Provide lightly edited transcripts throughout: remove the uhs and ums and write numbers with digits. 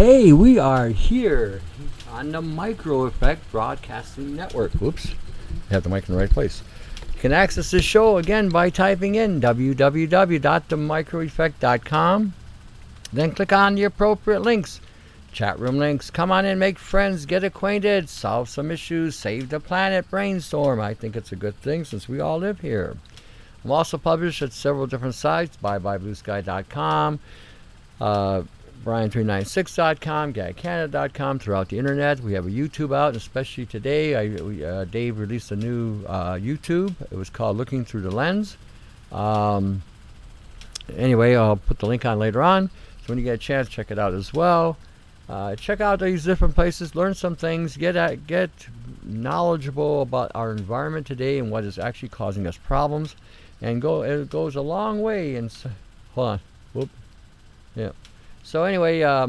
Hey, we are here on the Micro Effect Broadcasting Network. Whoops, I have the mic in the right place. You can access this show again by typing in www.themicroeffect.com. Then click on the appropriate links, chat room links. Come on in, make friends, get acquainted, solve some issues, save the planet, brainstorm. I think it's a good thing since we all live here. I'm also published at several different sites, buybuybluesky.com, Brian396.com, GagCanada.com, throughout the internet. We have a YouTube out, especially today. Dave released a new YouTube. It was called Looking Through the Lens. Anyway, I'll put the link on later on. So when you get a chance, check it out as well. Check out these different places, learn some things, get knowledgeable about our environment today and what is actually causing us problems. And it goes a long way. And hold on. Whoop. Yeah. So anyway, I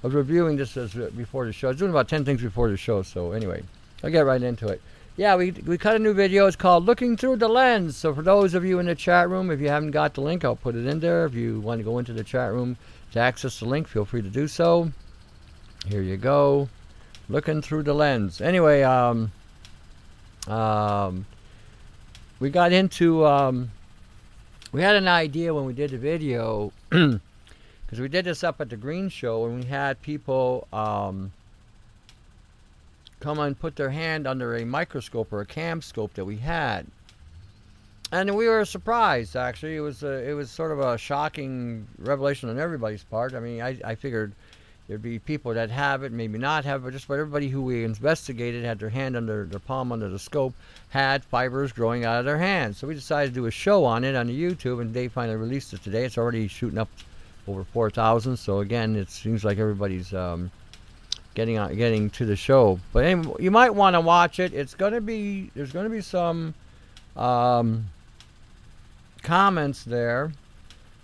was reviewing this before the show. I was doing about 10 things before the show. So anyway, I'll get right into it. Yeah, we cut a new video. It's called Looking Through the Lens. So for those of you in the chat room, if you haven't got the link, I'll put it in there. If you want to go into the chat room to access the link, feel free to do so. Here you go. Looking Through the Lens. Anyway, we got into... we had an idea when we did the video, because we did this up at the Green Show, and we had people come and put their hand under a microscope or a cam scope that we had, and we were surprised. Actually, it was sort of a shocking revelation on everybody's part. I mean, I figured there'd be people that have it, maybe not have it, but just about everybody who we investigated had their hand under their palm under the scope had fibers growing out of their hands. So we decided to do a show on it on the YouTube, and Dave finally released it today. It's already shooting up over 4,000. So again, it seems like everybody's getting to the show. But anyway, you might want to watch it. There's going to be some comments there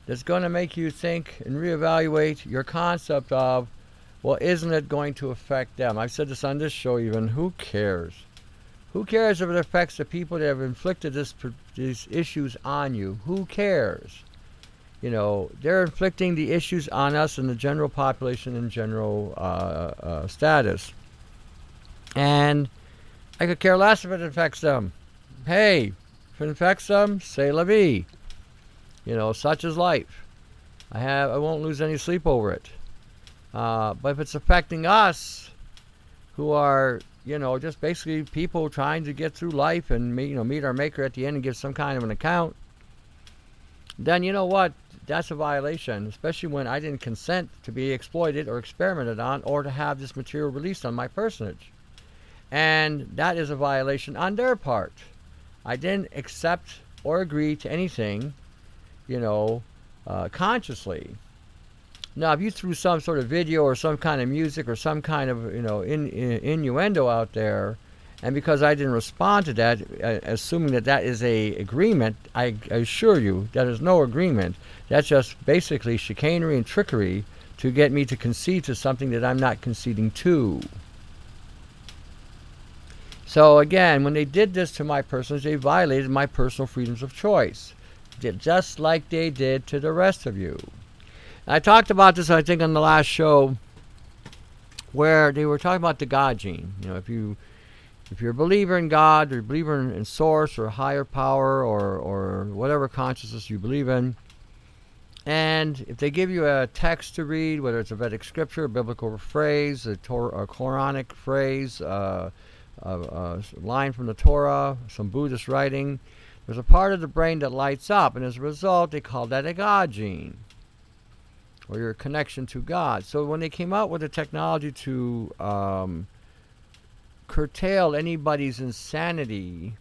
that's going to make you think and reevaluate your concept of, well, isn't it going to affect them? I've said this on this show even. Who cares? Who cares if it affects the people that have inflicted these issues on you? Who cares? You know, they're inflicting the issues on us and the general population and general status. And I could care less if it affects them. Hey, if it affects them, c'est la vie. You know, such is life. I won't lose any sleep over it. But if it's affecting us, who are, you know, just basically people trying to get through life and meet our maker at the end and give some kind of an account, then you know what? That's a violation, especially when I didn't consent to be exploited or experimented on or to have this material released on my personage. And that is a violation on their part. I didn't accept or agree to anything, you know, consciously. Now, if you threw some sort of video or some kind of music or some kind of, you know, innuendo out there, and because I didn't respond to that, assuming that that is a agreement, I assure you that is no agreement. That's just basically chicanery and trickery to get me to concede to something that I'm not conceding to. So again, when they did this to my personage, they violated my personal freedoms of choice, just like they did to the rest of you. I talked about this, I think, on the last show, where they were talking about the God gene. You know, if you're a believer in God, or a believer in source or higher power or whatever consciousness you believe in, and if they give you a text to read, whether it's a Vedic scripture, a biblical phrase, a Quranic phrase, a line from the Torah, some Buddhist writing, there's a part of the brain that lights up, and as a result, they call that a God gene, or your connection to God. So when they came out with the technology to curtail anybody's insanity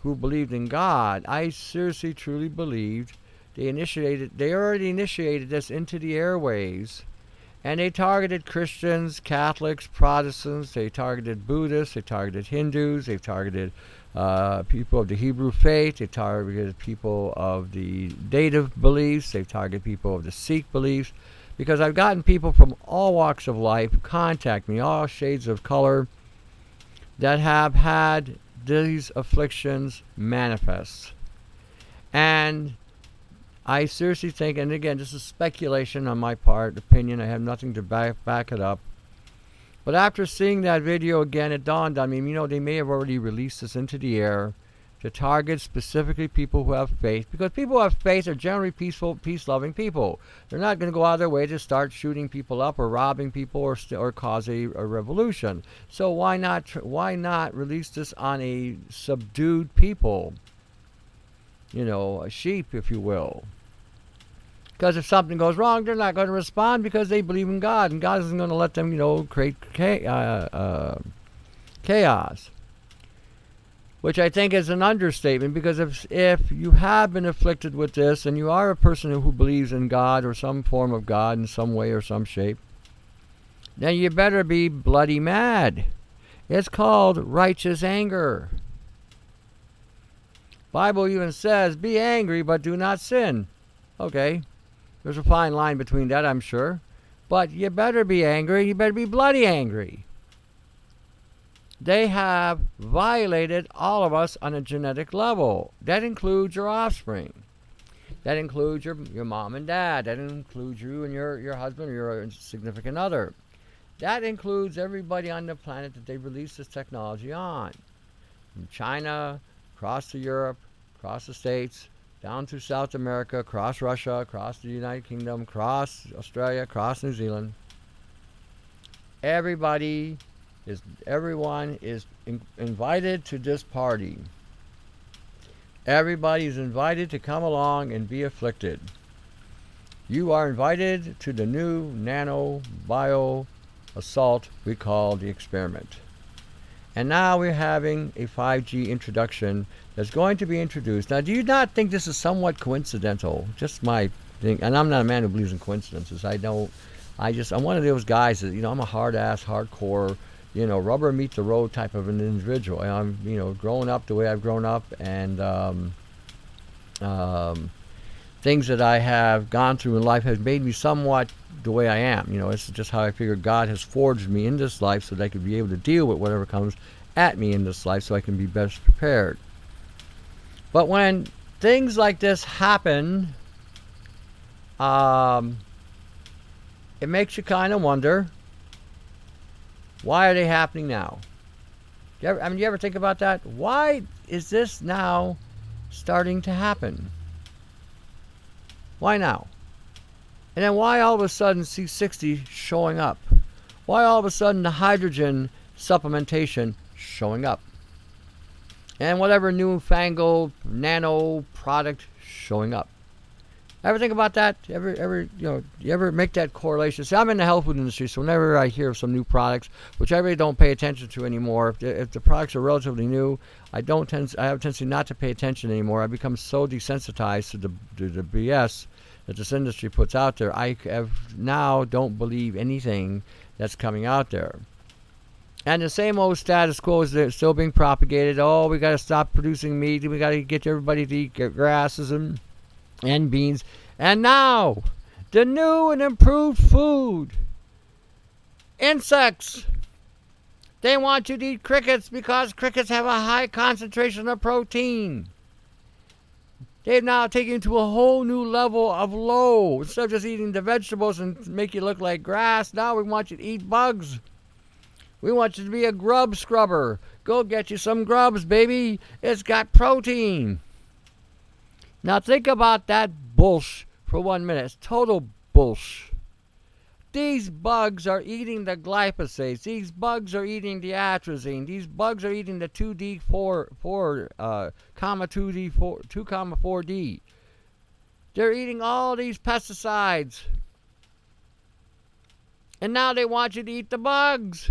who believed in God, I seriously, truly believed they already initiated this into the airways, and they targeted Christians, Catholics, Protestants, they targeted Buddhists, they targeted Hindus, they targeted people of the Hebrew faith, they targeted people of the Dative beliefs, they targeted people of the Sikh beliefs, because I've gotten people from all walks of life contact me, all shades of color, that have had these afflictions manifest. And I seriously think, and again, this is speculation on my part, opinion, I have nothing to back it up. But after seeing that video again, it dawned on me, you know, they may have already released this into the air to target specifically people who have faith, because people who have faith are generally peaceful, peace-loving people. They're not going to go out of their way to start shooting people up or robbing people or cause a revolution. So why not release this on a subdued people? You know, a sheep, if you will. Because if something goes wrong, they're not going to respond because they believe in God, and God isn't going to let them, you know, create chaos. Which I think is an understatement, because if you have been afflicted with this, and you are a person who believes in God or some form of God in some way or some shape, then you better be bloody mad. It's called righteous anger. Bible even says, be angry, but do not sin. Okay. There's a fine line between that, I'm sure. But you better be angry. You better be bloody angry. They have violated all of us on a genetic level. That includes your offspring. That includes your mom and dad. That includes you and your husband or your significant other. That includes everybody on the planet that they've released this technology on. From China, across to Europe, across the States, down through South America, across Russia, across the United Kingdom, across Australia, across New Zealand. Everyone is invited to this party. Everybody is invited to come along and be afflicted. You are invited to the new nano bio assault we call the experiment. And now we're having a 5G introduction that's going to be introduced. Now, do you not think this is somewhat coincidental? Just my thing. And I'm not a man who believes in coincidences. I'm one of those guys that, you know, I'm a hard-ass, hardcore, you know, rubber meet the road type of an individual. I'm, you know, growing up the way I've grown up, and things that I have gone through in life has made me somewhat the way I am. You know, it's just how I figure God has forged me in this life so that I could be able to deal with whatever comes at me in this life so I can be best prepared. But when things like this happen, it makes you kind of wonder, why are they happening now? Do you ever think about that? Why is this now starting to happen? Why now? And then why all of a sudden C60 showing up? Why all of a sudden the hydrogen supplementation showing up? And whatever newfangled nano product showing up. Ever think about that? You ever make that correlation? See, I'm in the health food industry, so whenever I hear of some new products, which I really don't pay attention to anymore, if the products are relatively new, I have a tendency not to pay attention anymore. I become so desensitized to the BS that this industry puts out there. I now don't believe anything that's coming out there. And the same old status quo is still being propagated. Oh, we got to stop producing meat. We got to get everybody to eat grasses and beans. And now, the new and improved food. Insects. They want you to eat crickets because crickets have a high concentration of protein. They've now taken to a whole new level of low. Instead of just eating the vegetables and make you look like grass, now we want you to eat bugs. We want you to be a grub scrubber. Go get you some grubs, baby. It's got protein. Now think about that bullsh for 1 minute. It's total bullsh. These bugs are eating the glyphosates. These bugs are eating the atrazine. These bugs are eating the 2,4-D. They're eating all these pesticides. And now they want you to eat the bugs.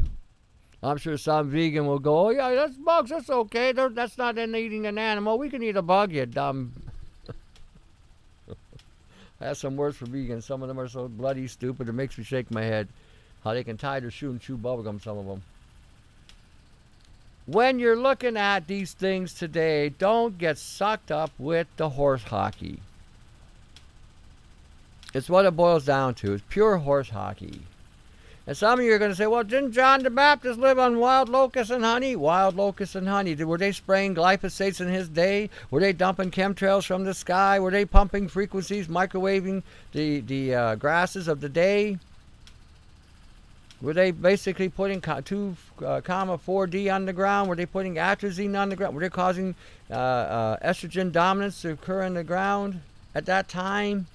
I'm sure some vegan will go, oh yeah, that's bugs, that's okay. That's not in eating an animal. We can eat a bug, you dumb. I have some words for vegans. Some of them are so bloody stupid it makes me shake my head. How they can tie their shoe and chew bubblegum, some of them. When you're looking at these things today, don't get sucked up with the horse hockey. It's what it boils down to. It's pure horse hockey. And some of you are going to say, well, didn't John the Baptist live on wild locusts and honey? Wild locusts and honey. Were they spraying glyphosates in his day? Were they dumping chemtrails from the sky? Were they pumping frequencies, microwaving the grasses of the day? Were they basically putting 2,4-D on the ground? Were they putting atrazine on the ground? Were they causing estrogen dominance to occur in the ground at that time?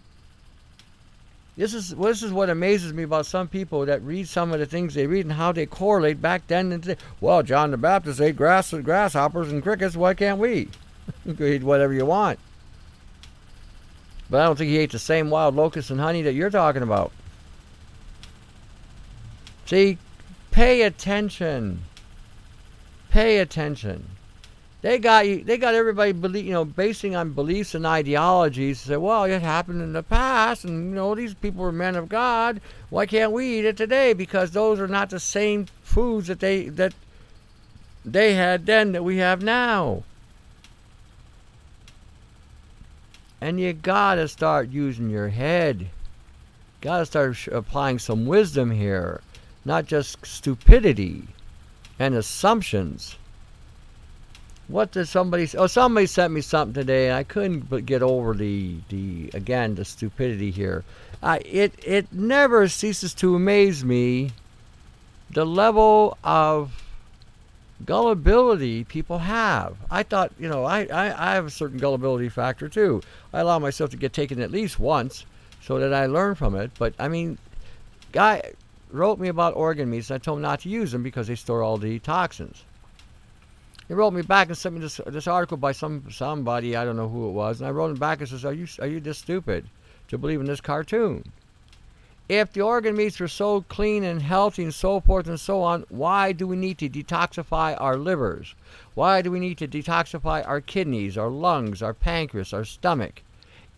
This is what amazes me about some people that read some of the things they read and how they correlate back then and today. Well, John the Baptist ate grasshoppers and crickets. Why can't we? You can eat whatever you want. But I don't think he ate the same wild locusts and honey that you're talking about. See, pay attention. Pay attention. They got everybody basing on beliefs and ideologies. Say, well, it happened in the past, and these people were men of God. Why can't we eat it today? Because those are not the same foods that they had then that we have now. And you gotta start using your head. Gotta start applying some wisdom here, not just stupidity and assumptions. What did somebody say? Oh, somebody sent me something today, and I couldn't but get over the stupidity here. It never ceases to amaze me the level of gullibility people have. I thought, I have a certain gullibility factor too. I allow myself to get taken at least once so that I learn from it. But I mean, guy wrote me about organ meats, and I told him not to use them because they store all the toxins. He wrote me back and sent me this article by somebody, I don't know who it was, and I wrote him back and says, are you this stupid to believe in this cartoon? If the organ meats were so clean and healthy and so forth and so on, why do we need to detoxify our livers? Why do we need to detoxify our kidneys, our lungs, our pancreas, our stomach?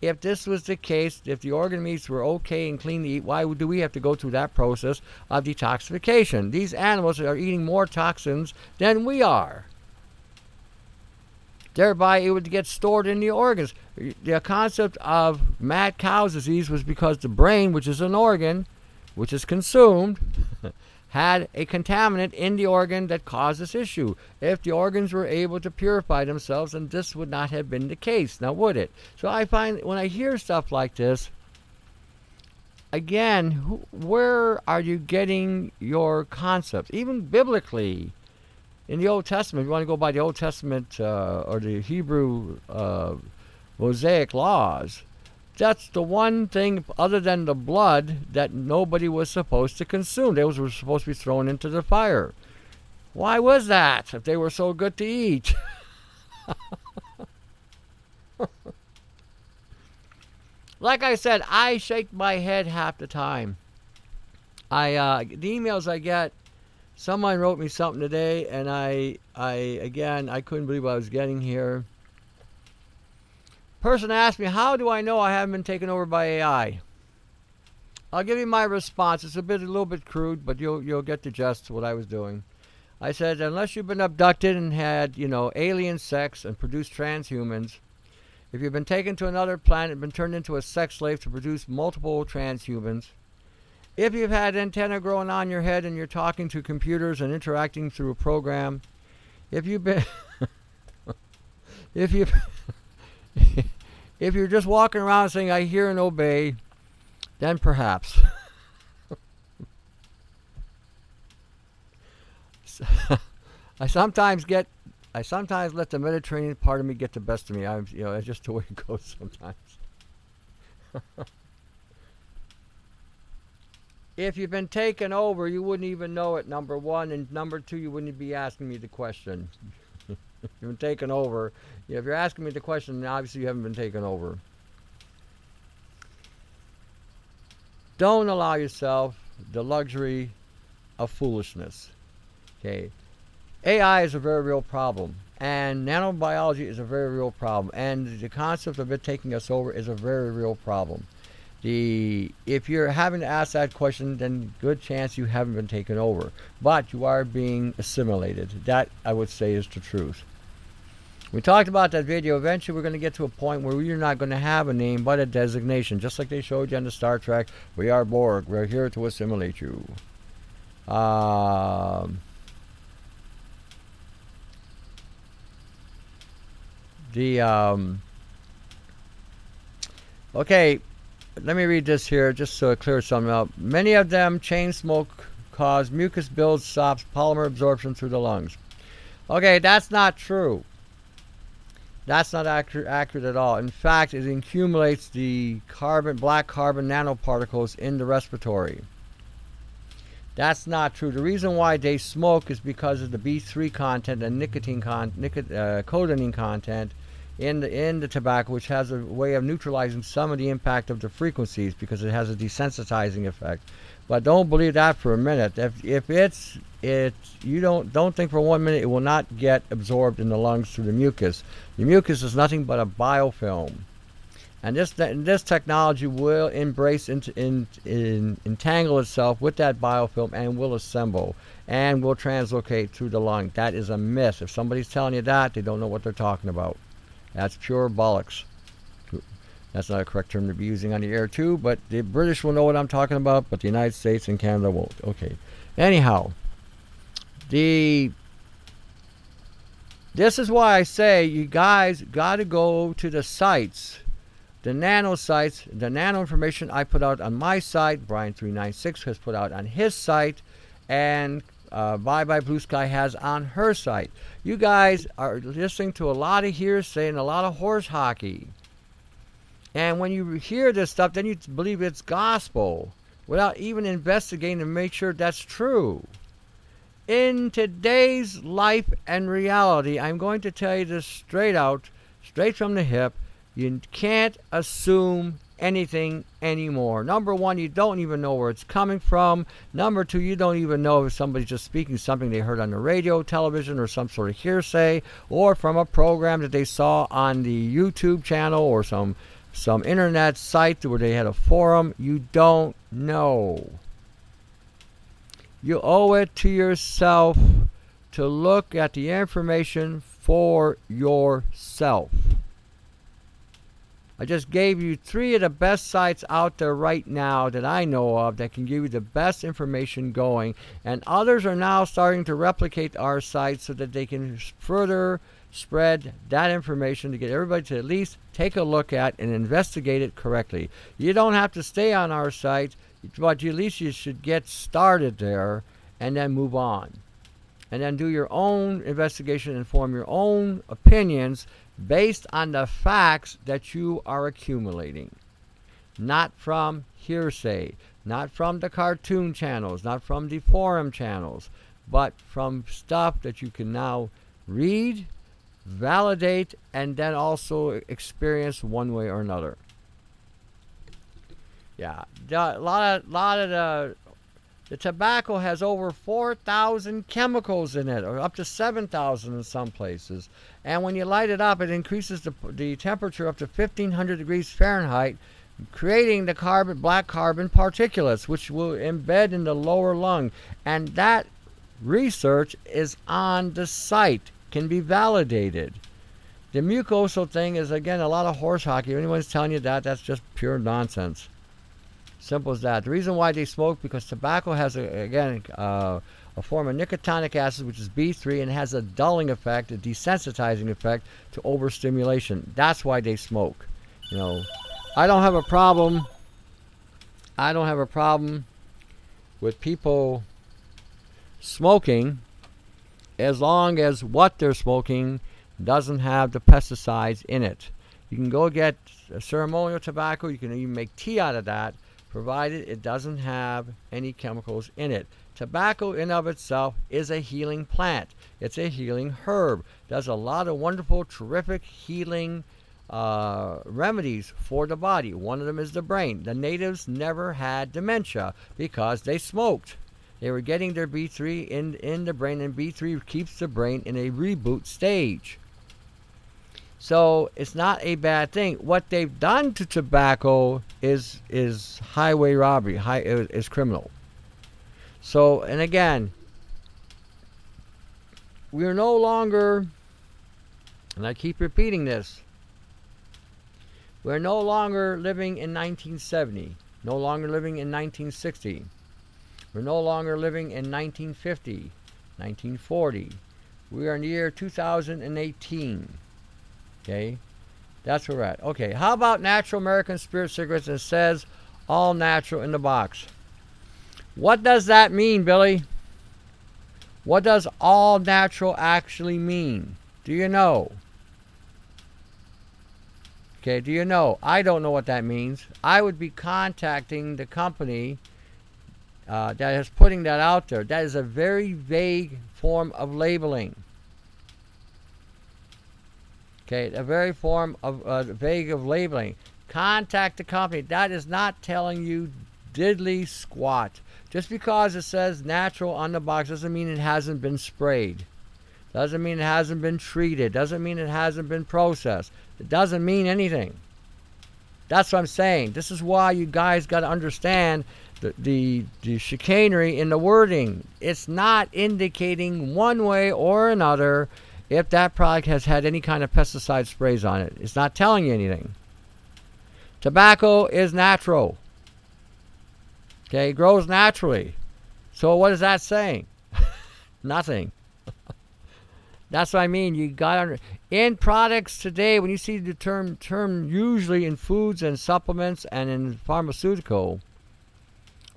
If this was the case, if the organ meats were okay and clean to eat, why do we have to go through that process of detoxification? These animals are eating more toxins than we are. Thereby, it would get stored in the organs. The concept of mad cow's disease was because the brain, which is an organ, which is consumed, had a contaminant in the organ that caused this issue. If the organs were able to purify themselves, then this would not have been the case. Now, would it? So I find when I hear stuff like this, again, where are you getting your concepts? Even biblically. In the Old Testament, if you want to go by the Old Testament or the Hebrew Mosaic laws, that's the one thing other than the blood that nobody was supposed to consume. Those were supposed to be thrown into the fire. Why was that if they were so good to eat? Like I said, I shake my head half the time. The emails I get, someone wrote me something today, and I couldn't believe what I was getting here. Person asked me, how do I know I haven't been taken over by AI? I'll give you my response. It's a little bit crude, but you'll get the gist of what I was doing. I said, unless you've been abducted and had, alien sex and produced transhumans, if you've been taken to another planet and been turned into a sex slave to produce multiple transhumans, if you've had antenna growing on your head and you're talking to computers and interacting through a program, if you've been, if you're just walking around saying, I hear and obey, then perhaps. I sometimes let the Mediterranean part of me get the best of me. It's just the way it goes sometimes. If you've been taken over, you wouldn't even know it, number one. And number two, you wouldn't be asking me the question. If you've been taken over, if you're asking me the question, then obviously you haven't been taken over. Don't allow yourself the luxury of foolishness. Okay. AI is a very real problem. And nanobiology is a very real problem. And the concept of it taking us over is a very real problem. If you're having to ask that question, then good chance you haven't been taken over. But you are being assimilated. That, I would say, is the truth. We talked about that video. Eventually, we're going to get to a point where we're not going to have a name but a designation. Just like they showed you on the Star Trek, we are Borg. We're here to assimilate you. The okay, let me read this here just so it clears something up. Many of them, chain smoke cause mucus builds, stops polymer absorption through the lungs. Okay, that's not true. That's not accurate at all. In fact, it accumulates the black carbon nanoparticles in the respiratory. That's not true. The reason why they smoke is because of the B3 content and cotinine content in the tobacco, which has a way of neutralizing some of the impact of the frequencies because it has a desensitizing effect. But don't believe that for a minute. If you don't think for 1 minute it will not get absorbed in the lungs through the mucus. The mucus is nothing but a biofilm, and this technology will entangle itself with that biofilm and will assemble and will translocate through the lung. That is a myth. If somebody's telling you that, they don't know what they're talking about. That's pure bollocks. That's not a correct term to be using on the air too, but the British will know what I'm talking about, but the United States and Canada won't. Okay. Anyhow, this is why I say you guys got to go to the sites, the nano sites, the nano information I put out on my site, Brian396 has put out on his site, and Bye Bye Blue Sky has on her site. You guys are listening to a lot of hearsay and a lot of horse hockey. And when you hear this stuff, then you believe it's gospel without even investigating to make sure that's true. In today's life and reality, I'm going to tell you this straight out, straight from the hip. You can't assume anything anymore. Number one, you don't even know where it's coming from. Number two, you don't even know if somebody's just speaking something they heard on the radio, television, or some sort of hearsay, or from a program that they saw on the YouTube channel or some internet site where they had a forum. You don't know. You owe it to yourself to look at the information for yourself. I just gave you 3 of the best sites out there right now that I know of that can give you the best information going, and others are now starting to replicate our sites so that they can further spread that information to get everybody to at least take a look at and investigate it correctly. You don't have to stay on our site, but at least you should get started there and then move on. And then do your own investigation and form your own opinions based on the facts that you are accumulating. Not from hearsay, not from the cartoon channels, not from the forum channels, but from stuff that you can now read, validate, and then also experience one way or another. Yeah, a lot of the tobacco has over 4,000 chemicals in it, or up to 7,000 in some places. And when you light it up, it increases the temperature up to 1,500 degrees Fahrenheit, creating the black carbon particulates, which will embed in the lower lung. And that research is on the site, can be validated. The mucosal thing is, again, a lot of horse hockey. If anyone's telling you that, that's just pure nonsense. Simple as that. The reason why they smoke, because tobacco has, a form of nicotinic acid, which is B3, and has a dulling effect, a desensitizing effect to overstimulation. That's why they smoke. You know, I don't have a problem with people smoking as long as what they're smoking doesn't have the pesticides in it. You can go get ceremonial tobacco. You can even make tea out of that, provided it doesn't have any chemicals in it. Tobacco in of itself is a healing plant. It's a healing herb. Does a lot of wonderful, terrific healing remedies for the body. One of them is the brain. The natives never had dementia because they smoked. They were getting their B3 in the brain, and B3 keeps the brain in a reboot stage. So it's not a bad thing. What they've done to tobacco is highway robbery, is criminal. So, and again, we're no longer, and I keep repeating this, we're no longer living in 1970, no longer living in 1960. We're no longer living in 1950, 1940. We are in the year 2018. Okay? That's where we're at. Okay, how about natural American Spirit cigarettes? It says all natural in the box. What does that mean, Billy? What does all natural actually mean? Do you know? Okay, do you know? I don't know what that means. I would be contacting the company that is putting that out there. That is a very vague form of labeling. Okay, a very form of vague of labeling. Contact the company. That is not telling you diddly squat. Just because it says natural on the box doesn't mean it hasn't been sprayed. Doesn't mean it hasn't been treated. Doesn't mean it hasn't been processed. It doesn't mean anything. That's what I'm saying. This is why you guys got to understand the chicanery in the wording. It's not indicating one way or another if that product has had any kind of pesticide sprays on it. It's not telling you anything. Tobacco is natural. Okay, it grows naturally. So what is that saying? Nothing. That's what I mean. You got in products today, when you see the term usually in foods and supplements and in pharmaceutical,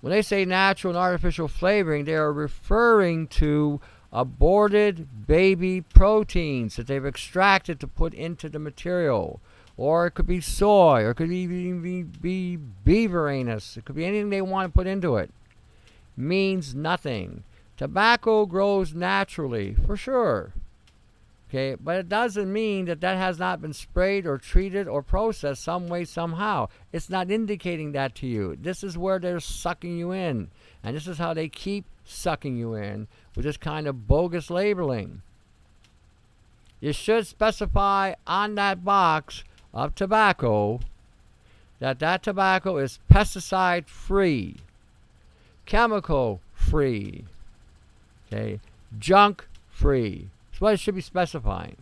when they say natural and artificial flavoring, they are referring to aborted baby proteins that they've extracted to put into the material. Or it could be soy, or it could even be beaver anus. It could be anything they want to put into it. Means nothing. Tobacco grows naturally, for sure. Okay, but it doesn't mean that that has not been sprayed or treated or processed some way, somehow. It's not indicating that to you. This is where they're sucking you in. And this is how they keep sucking you in, with this kind of bogus labeling. You should specify on that box of tobacco that that tobacco is pesticide free, chemical free, okay, junk free. That's what it should be specifying.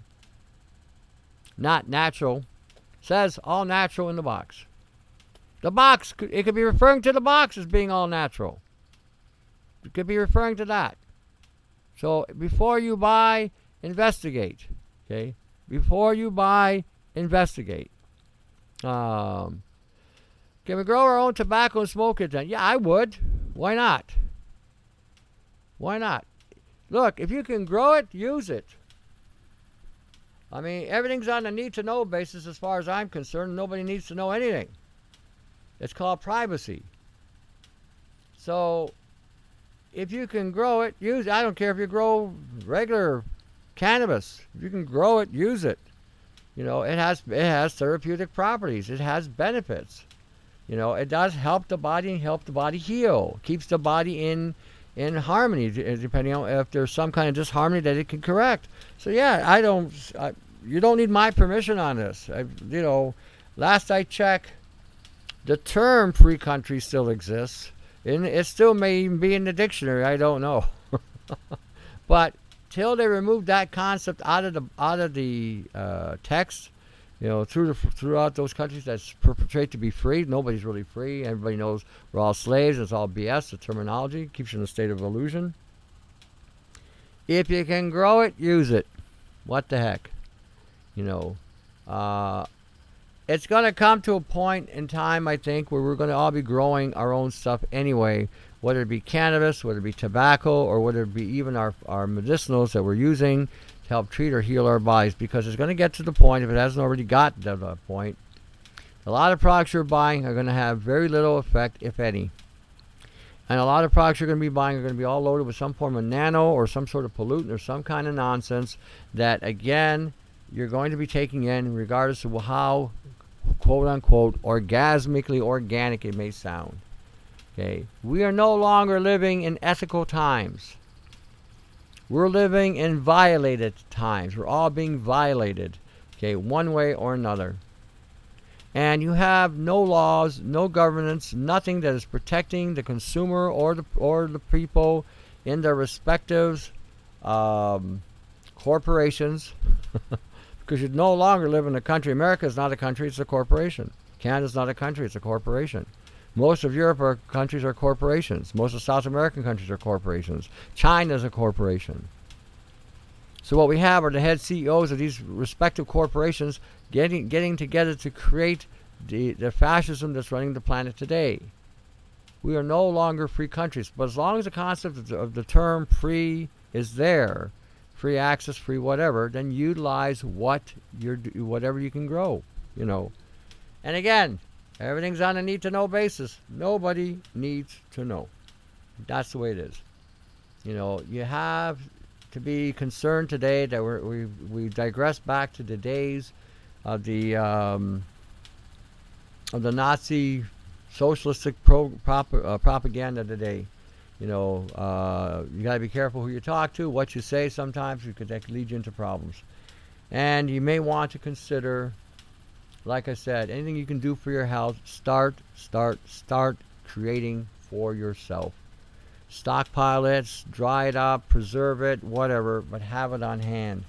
Not natural. It says all natural in the box. The box, it could be referring to the box as being all natural. It could be referring to that. So before you buy, investigate. Okay? Before you buy, investigate. Can we grow our own tobacco and smoke it then? Yeah, I would. Why not? Why not? Look, if you can grow it, use it. I mean, everything's on a need-to-know basis as far as I'm concerned. Nobody needs to know anything. It's called privacy. So, if you can grow it, use it. I don't care if you grow regular cannabis. If you can grow it, use it. You know, it has therapeutic properties. It has benefits. You know, it does help the body and help the body heal. Keeps the body in harmony, depending on if there's some kind of disharmony that it can correct. So yeah, you don't need my permission on this. You know, last I checked, the term free country still exists, and it still may even be in the dictionary. I don't know, but till they remove that concept out of the text, you know, throughout those countries that perpetrate to be free, nobody's really free. Everybody knows we're all slaves. It's all BS. The terminology keeps you in a state of illusion. If you can grow it, use it. What the heck? You know, it's going to come to a point in time, I think, where we're going to all be growing our own stuff anyway, whether it be cannabis, whether it be tobacco, or whether it be even our medicinals that we're using to help treat or heal our bodies, because it's going to get to the point, if it hasn't already gotten to that point, a lot of products you're buying are going to have very little effect, if any. And a lot of products you're going to be buying are going to be all loaded with some form of nano or some sort of pollutant or some kind of nonsense that, again, you're going to be taking in regardless of how, quote-unquote, orgasmically organic it may sound. Okay, we are no longer living in ethical times. We're living in violated times. We're all being violated, okay, one way or another. And you have no laws, no governance, nothing that is protecting the consumer or the people in their respective corporations, because you no longer live in a country. America is not a country; it's a corporation. Canada's not a country; it's a corporation. Most of Europe countries are corporations. Most of South American countries are corporations. China's a corporation. So what we have are the head CEOs of these respective corporations getting together to create the fascism that's running the planet today. We are no longer free countries. But as long as the concept of the term free is there, free access, free whatever, then utilize whatever you can grow, you know. And again, everything's on a need-to-know basis. Nobody needs to know. That's the way it is. You know, you have to be concerned today that we digress back to the days of the Nazi socialistic propaganda today. You know, you got to be careful who you talk to, what you say. Sometimes that could lead you into problems. And you may want to consider, like I said, anything you can do for your health, start creating for yourself. Stockpile it, dry it up, preserve it, whatever, but have it on hand.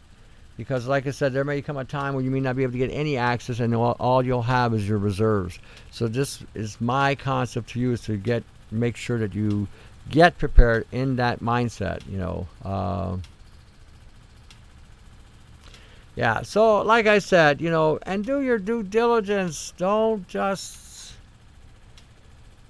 Because like I said, there may come a time when you may not be able to get any access, and all you'll have is your reserves. So this is my concept to you, is to make sure that you get prepared in that mindset, you know. Yeah, so like I said, you know, and do your due diligence. Don't just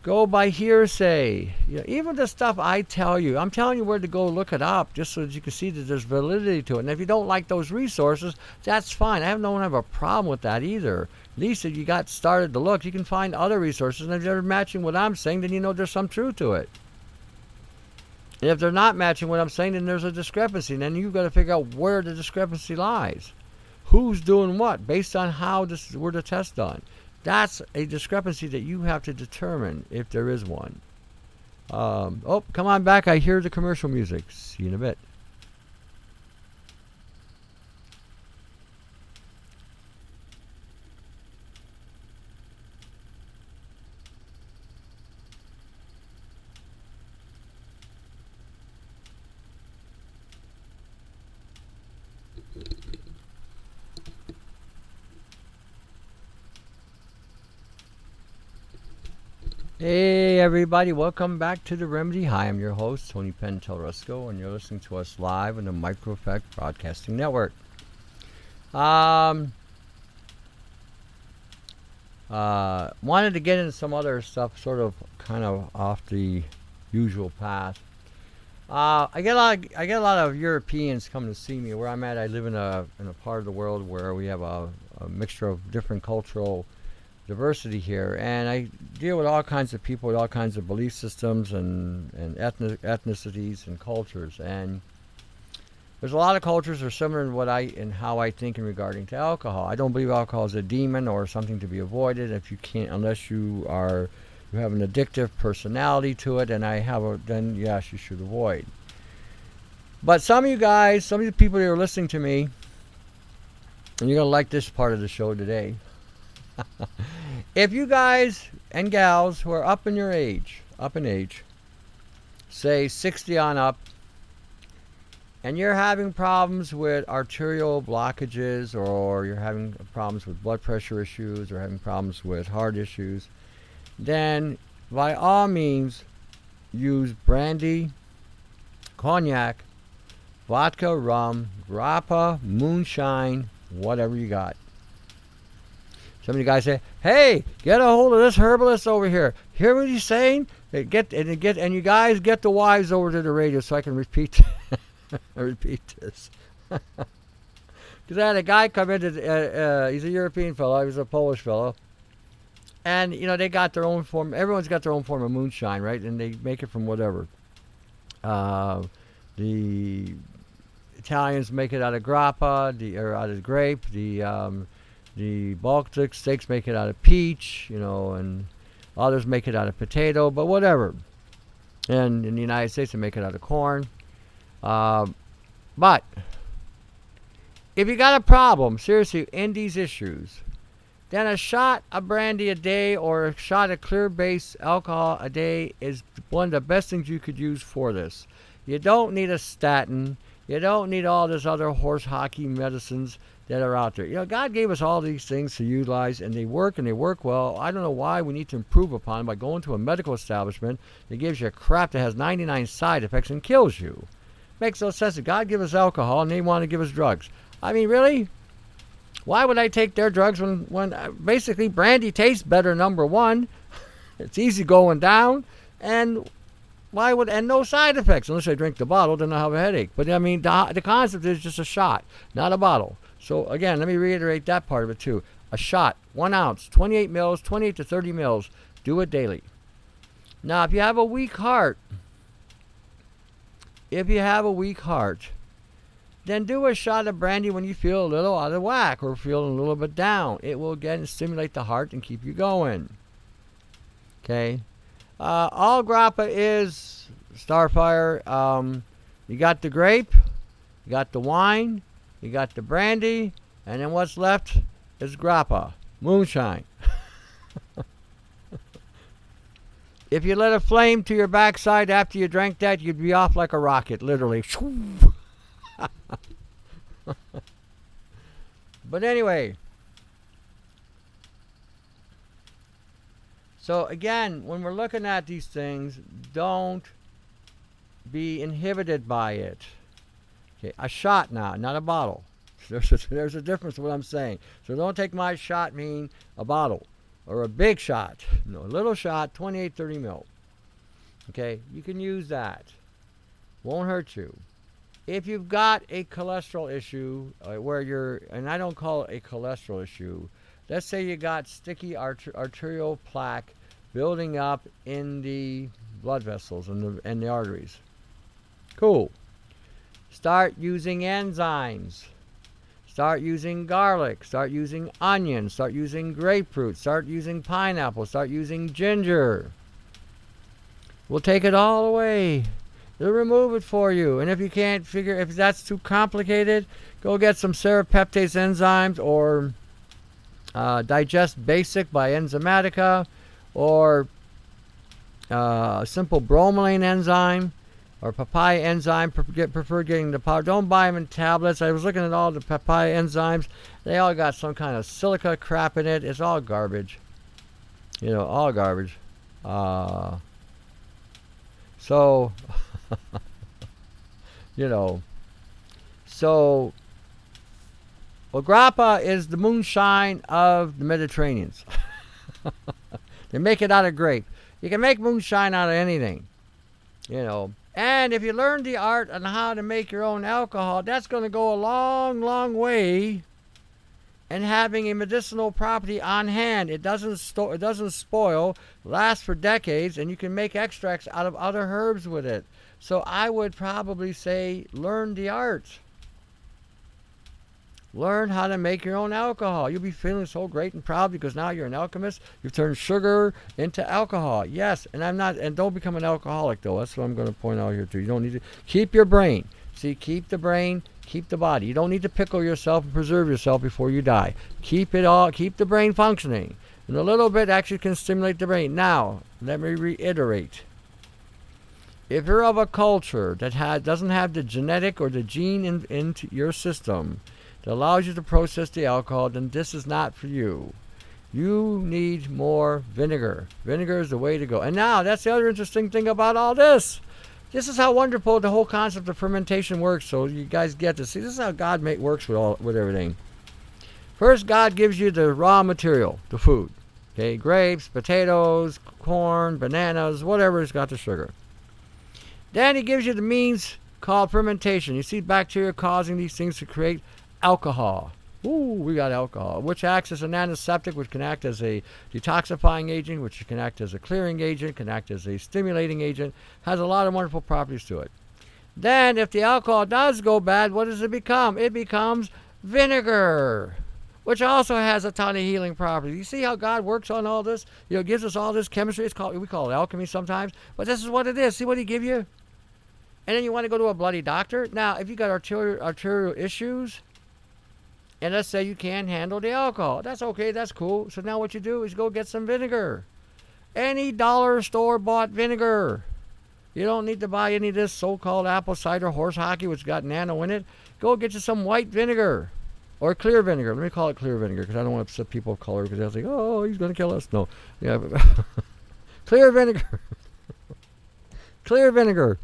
go by hearsay. You know, even the stuff I tell you, I'm telling you where to go look it up, just so that you can see that there's validity to it. And if you don't like those resources, that's fine. I don't have a problem with that either. At least if you got started to look, you can find other resources. And if they're matching what I'm saying, then you know there's some truth to it. And if they're not matching what I'm saying, then there's a discrepancy. And then you've got to figure out where the discrepancy lies. Who's doing what, based on how were the tests done. That's a discrepancy that you have to determine if there is one. Oh, come on back. I hear the commercial music. See you in a bit. Hey everybody, welcome back to The Remedy. Hi, I'm your host, Tony Pentelresco, and you're listening to us live on the Micro Effect Broadcasting Network. Wanted to get into some other stuff, sort of kind of off the usual path. I get a lot of Europeans coming to see me. Where I'm at, I live in a part of the world where we have a mixture of different cultural diversity here, and I deal with all kinds of people with all kinds of belief systems and ethnicities and cultures. And there's a lot of cultures that are similar in how I think in regarding to alcohol. I don't believe alcohol is a demon or something to be avoided. If you can't, unless you have an addictive personality to it, and then yes, you should avoid. But some of you guys, some of the people that are listening to me, and you're gonna like this part of the show today. If you guys and gals who are up in age, say 60 on up, and you're having problems with arterial blockages, or you're having problems with blood pressure issues, or having problems with heart issues, then by all means use brandy, cognac, vodka, rum, grappa, moonshine, whatever you got. Some of you guys say, "Hey, get a hold of this herbalist over here. Hear what he's saying? And you guys get the wives over to the radio so I can repeat this." Because I had a guy come in. He's a European fellow. He was a Polish fellow, and you know they got their own form. Everyone's got their own form of moonshine, right? And they make it from whatever. The Italians make it out of grappa, or out of grape. The Baltic states make it out of peach, you know, and others make it out of potato, but whatever. And in the United States, they make it out of corn. But if you got a problem, seriously, in these issues, then a shot of brandy a day or a shot of clear-based alcohol a day is one of the best things you could use for this. You don't need a statin. You don't need all this other horse hockey medicines that are out there. You know, God gave us all these things to utilize, and they work well. I don't know why we need to improve upon them by going to a medical establishment that gives you crap that has 99 side effects and kills you. Makes no sense. God give us alcohol, and they want to give us drugs. I mean, really? Why would I take their drugs when basically brandy tastes better, number one. It's easy going down, and no side effects unless I drink the bottle, then I have a headache. But I mean, the concept is just a shot, not a bottle. So again, let me reiterate that part of it too. A shot, 1 ounce, 28 mils, 28 to 30 mils. Do it daily. Now, if you have a weak heart, then do a shot of brandy when you feel a little out of whack or feeling a little bit down. It will again stimulate the heart and keep you going. Okay. All grappa is Starfire. You got the grape, you got the wine, you got the brandy, and then what's left is grappa, moonshine. If you let a flame to your backside after you drank that, you'd be off like a rocket, literally. But anyway, so again, when we're looking at these things, don't be inhibited by it. Okay, a shot now, not a bottle. There's a difference in what I'm saying. So don't take my shot mean a bottle or a big shot. No, a little shot, 28, 30 mil. Okay, you can use that. Won't hurt you. If you've got a cholesterol issue and I don't call it a cholesterol issue, let's say you got sticky arterial plaque building up in the blood vessels and the arteries. Cool. Start using enzymes. Start using garlic. Start using onion. Start using grapefruit. Start using pineapple. Start using ginger. We'll take it all away. They'll remove it for you. And if you can't figure, if that's too complicated, go get some serrapeptase enzymes or Digest Basic by Enzymatica or simple bromelain enzyme or papaya enzyme. Prefer getting the powder. Don't buy them in tablets. I was looking at all the papaya enzymes. They all got some kind of silica crap in it. It's all garbage. You know, all garbage. So, you know, so, well, grappa is the moonshine of the Mediterraneans. They make it out of grape. You can make moonshine out of anything, you know. And if you learn the art on how to make your own alcohol, that's going to go a long, long way in having a medicinal property on hand. It doesn't spoil, lasts for decades, and you can make extracts out of other herbs with it. So I would probably say learn the art. Learn how to make your own alcohol. You'll be feeling so great and proud because now you're an alchemist. You've turned sugar into alcohol. Yes, and don't become an alcoholic though. That's what I'm going to point out here too. You don't need to keep your brain. See, keep the brain, keep the body. You don't need to pickle yourself and preserve yourself before you die. Keep the brain functioning. And a little bit actually can stimulate the brain. Now, let me reiterate. If you're of a culture that doesn't have the genetic or the gene into your system that allows you to process the alcohol, then this is not for you. You need more vinegar. Vinegar is the way to go. And now, that's the other interesting thing about all this. This is how wonderful the whole concept of fermentation works, so you guys get to see. This is how God works with everything. First, God gives you the raw material, the food. Okay, grapes, potatoes, corn, bananas, whatever's got the sugar. Then he gives you the means called fermentation. You see bacteria causing these things to create alcohol. Ooh, we got alcohol, which acts as an antiseptic, which can act as a detoxifying agent, which can act as a clearing agent, can act as a stimulating agent, has a lot of wonderful properties to it. Then, if the alcohol does go bad, what does it become? It becomes vinegar, which also has a ton of healing properties. You see how God works on all this? You know, gives us all this chemistry. We call it alchemy sometimes, but this is what it is. See what he give you? And then you want to go to a bloody doctor? Now, if you got arterial issues, and let's say you can't handle the alcohol, that's okay, that's cool. So now what you do is go get some vinegar. Any dollar store bought vinegar. You don't need to buy any of this so-called apple cider horse hockey, which got nano in it. Go get you some white vinegar or clear vinegar. Let me call it clear vinegar because I don't want to upset people of color because they'll think, oh, he's going to kill us. No. Yeah. Clear vinegar. Clear vinegar.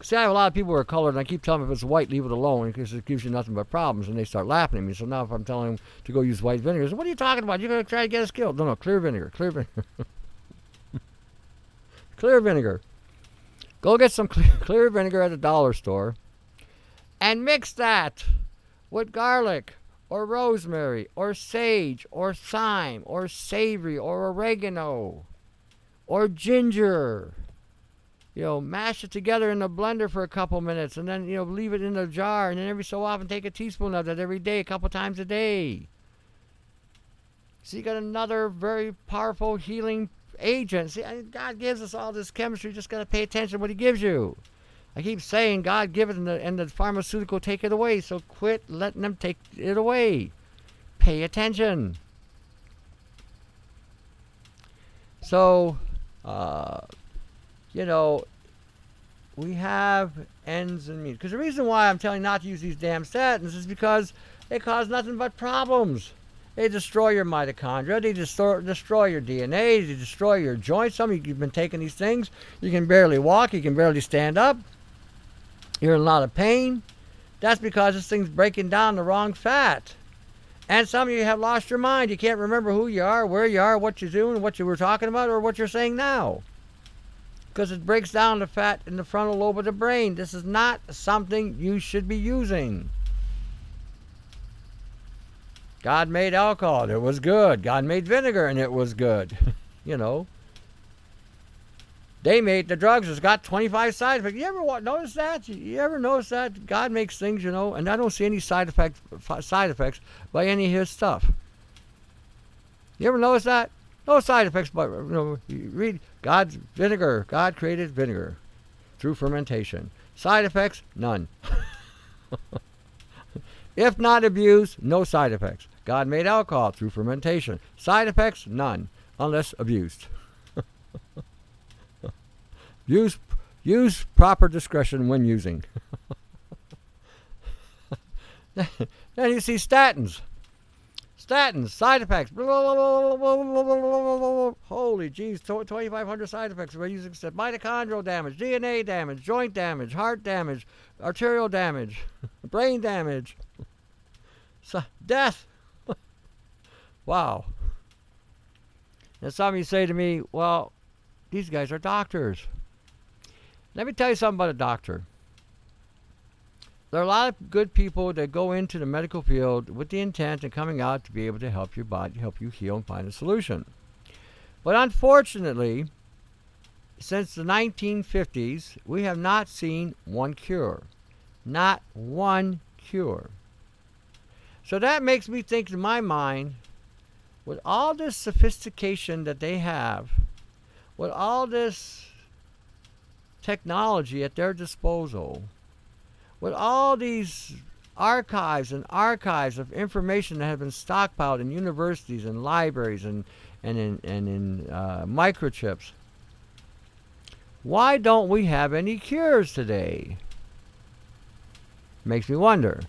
See, I have a lot of people who are colored, and I keep telling them if it's white, leave it alone because it gives you nothing but problems, and they start laughing at me. So now if I'm telling them to go use white vinegar, they say, what are you talking about? You're going to try to get us killed. No, clear vinegar. Clear vinegar. Clear vinegar. Go get some clear vinegar at the dollar store and mix that with garlic or rosemary or sage or thyme or savory or oregano or ginger. Mash it together in the blender for a couple minutes and then, leave it in a jar, and then every so often take a teaspoon of that every day, a couple times a day. So you got another very powerful healing agent. See, God gives us all this chemistry. You just got to pay attention to what he gives you. I keep saying God give it and the pharmaceutical take it away. So quit letting them take it away. Pay attention. So, we have ends and means. Because the reason why I'm telling you not to use these damn statins is because they cause nothing but problems. They destroy your mitochondria. They destroy your DNA. They destroy your joints. Some of you've been taking these things. You can barely walk. You can barely stand up. You're in a lot of pain. That's because this thing's breaking down the wrong fat. And some of you have lost your mind. You can't remember who you are, where you are, what you're doing, what you were talking about, or what you're saying now. Because it breaks down the fat in the frontal lobe of the brain. This is not something you should be using. God made alcohol, it was good. God made vinegar, and it was good. They made the drugs, it's got 25 side effects. You ever notice that? You ever notice that? God makes things, and I don't see any side effects by any of his stuff. You ever notice that? No side effects, but you read God's vinegar. God created vinegar through fermentation. Side effects, none. If not abused, no side effects. God made alcohol through fermentation. Side effects, none, unless abused. Use proper discretion when using. Then you see statins. Statins, side effects. Holy jeez, 2,500 side effects. We're using mitochondrial damage, DNA damage, joint damage, heart damage, arterial damage, brain damage, death. Wow. And some of you say to me, well, these guys are doctors. Let me tell you something about a doctor. There are a lot of good people that go into the medical field with the intent of coming out to be able to help your body, help you heal and find a solution. But unfortunately, since the 1950s, we have not seen one cure. Not one cure. So that makes me think in my mind, with all this sophistication that they have, with all this technology at their disposal, with all these archives of information that have been stockpiled in universities and libraries and in microchips, why don't we have any cures today? Makes me wonder.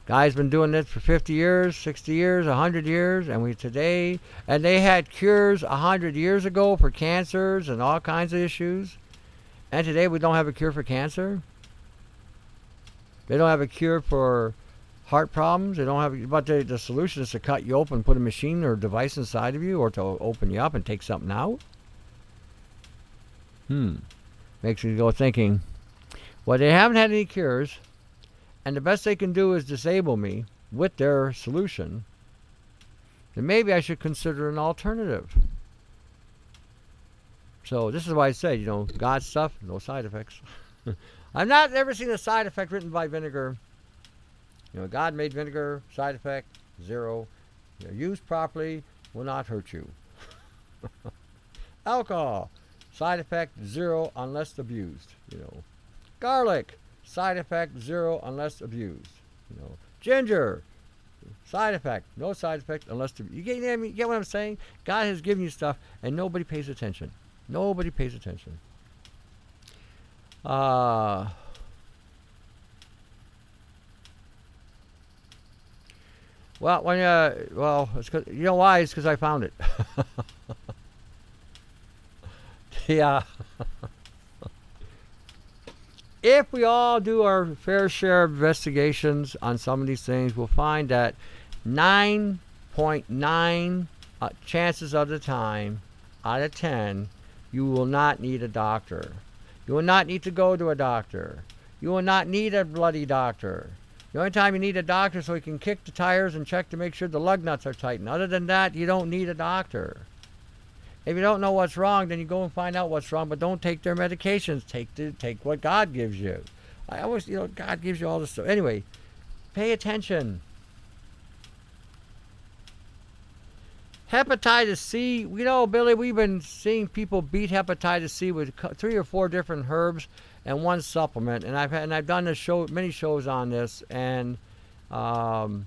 Guys been doing this for 50 years, 60 years, 100 years, and they had cures 100 years ago for cancers and all kinds of issues, and today we don't have a cure for cancer. They don't have a cure for heart problems. They don't have, but the solution is to cut you open, put a machine or a device inside of you, or to open you up and take something out. Makes me go thinking, well, they haven't had any cures, and the best they can do is disable me with their solution. Then maybe I should consider an alternative. So this is why I say, God's stuff, no side effects. I've not ever seen a side effect written by vinegar. God made vinegar, side effect, 0. Used properly, will not hurt you. Alcohol, side effect, 0 unless abused. Garlic, side effect, 0 unless abused. Ginger, side effect, no side effect unless you get what I'm saying? God has given you stuff and nobody pays attention. Nobody pays attention. Uh, well, it's 'cause, you know why? It's because I found it. Yeah. If we all do our fair share of investigations on some of these things, we'll find that 9.9 chances of the time out of 10, you will not need a doctor. You will not need to go to a doctor. You will not need a bloody doctor. The only time you need a doctor is so you can kick the tires and check to make sure the lug nuts are tightened. Other than that, you don't need a doctor. If you don't know what's wrong, then you go and find out what's wrong, but don't take their medications. Take what God gives you. I always, God gives you all this stuff. Anyway, pay attention. Hepatitis C, Billy, we've been seeing people beat hepatitis C with 3 or 4 different herbs and 1 supplement, and I've done many shows on this, and I've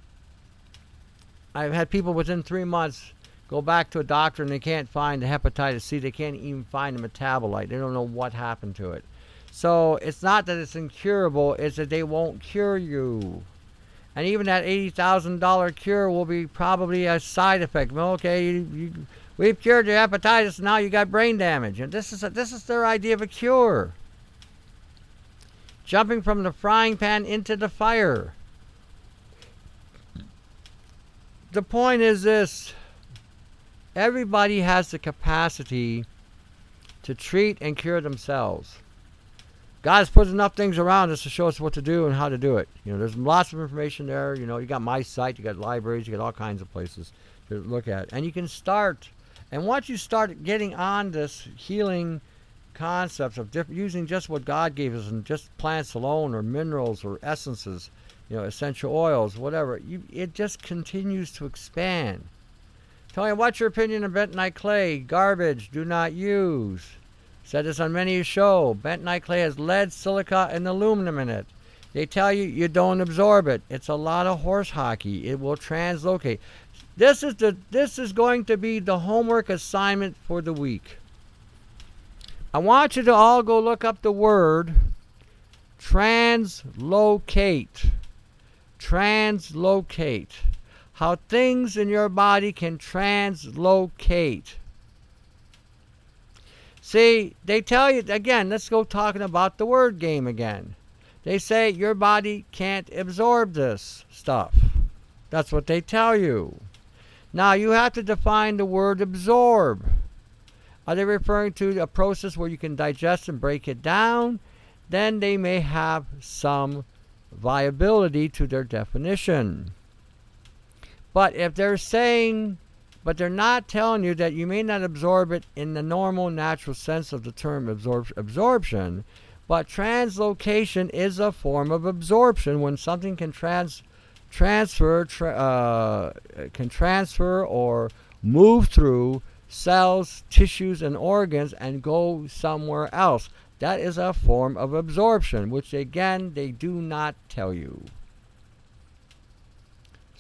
had people within 3 months go back to a doctor and they can't find the hepatitis C. They can't even find the metabolite. They don't know what happened to it. So it's not that it's incurable, it's that they won't cure you. And even that $80,000 cure will be probably a side effect. Well, okay, we've cured your hepatitis, now you got brain damage. And this is their idea of a cure. Jumping from the frying pan into the fire. The point is this. Everybody has the capacity to treat and cure themselves. God has put enough things around us to show us what to do and how to do it. There's lots of information there. You got my site, you got libraries, you got all kinds of places to look at. And you can start. And once you start getting on this healing concepts of using just what God gave us and just plants alone or minerals or essences, essential oils, whatever, it just continues to expand. Tell me, what's your opinion of bentonite clay? Garbage, do not use. Said this on many a show. Bentonite clay has lead, silica, and aluminum in it. They tell you you don't absorb it. It's a lot of horse hockey. It will translocate. This is going to be the homework assignment for the week. I want you to all go look up the word translocate. Translocate. How things in your body can translocate. See, they tell you, again, let's go talking about the word game again. They say your body can't absorb this stuff. That's what they tell you. Now, you have to define the word absorb. Are they referring to a process where you can digest and break it down? Then they may have some viability to their definition. But if they're saying, but they're not telling you that you may not absorb it in the normal, natural sense of the term absorption, but translocation is a form of absorption when something can transfer or move through cells, tissues, and organs and go somewhere else. That is a form of absorption, which again, they do not tell you.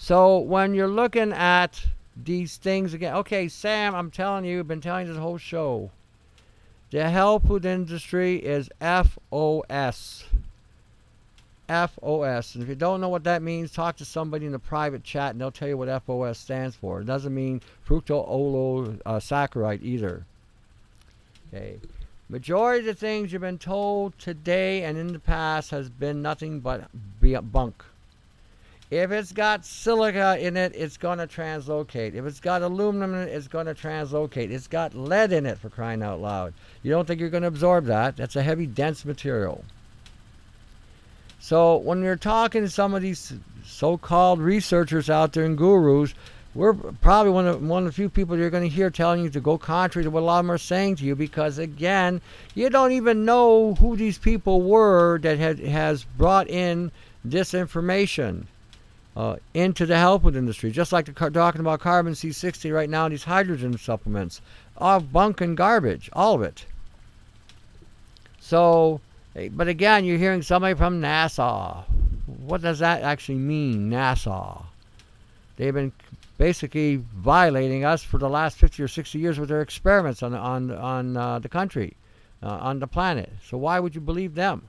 So when you're looking at these things again, okay, Sam, I'm telling you, I've been telling you this whole show. The health food industry is FOS. FOS. And if you don't know what that means, talk to somebody in the private chat and they'll tell you what FOS stands for. It doesn't mean fructooligosaccharides either. Okay. Majority of the things you've been told today and in the past has been nothing but bunk. If it's got silica in it, it's going to translocate. If it's got aluminum in it, it's going to translocate. It's got lead in it, for crying out loud. You don't think you're going to absorb that? That's a heavy, dense material. So when you're talking to some of these so-called researchers out there and gurus, we're probably one of the few people you're going to hear telling you to go contrary to what a lot of them are saying to you, because again, you don't even know who these people were that has brought in this information into the health food industry. Just like they're talking about carbon C60 right now, these hydrogen supplements, all bunk and garbage, all of it. So, but again, you're hearing somebody from NASA. What does that actually mean, NASA? They've been basically violating us for the last 50 or 60 years with their experiments on the country. on the planet. So why would you believe them?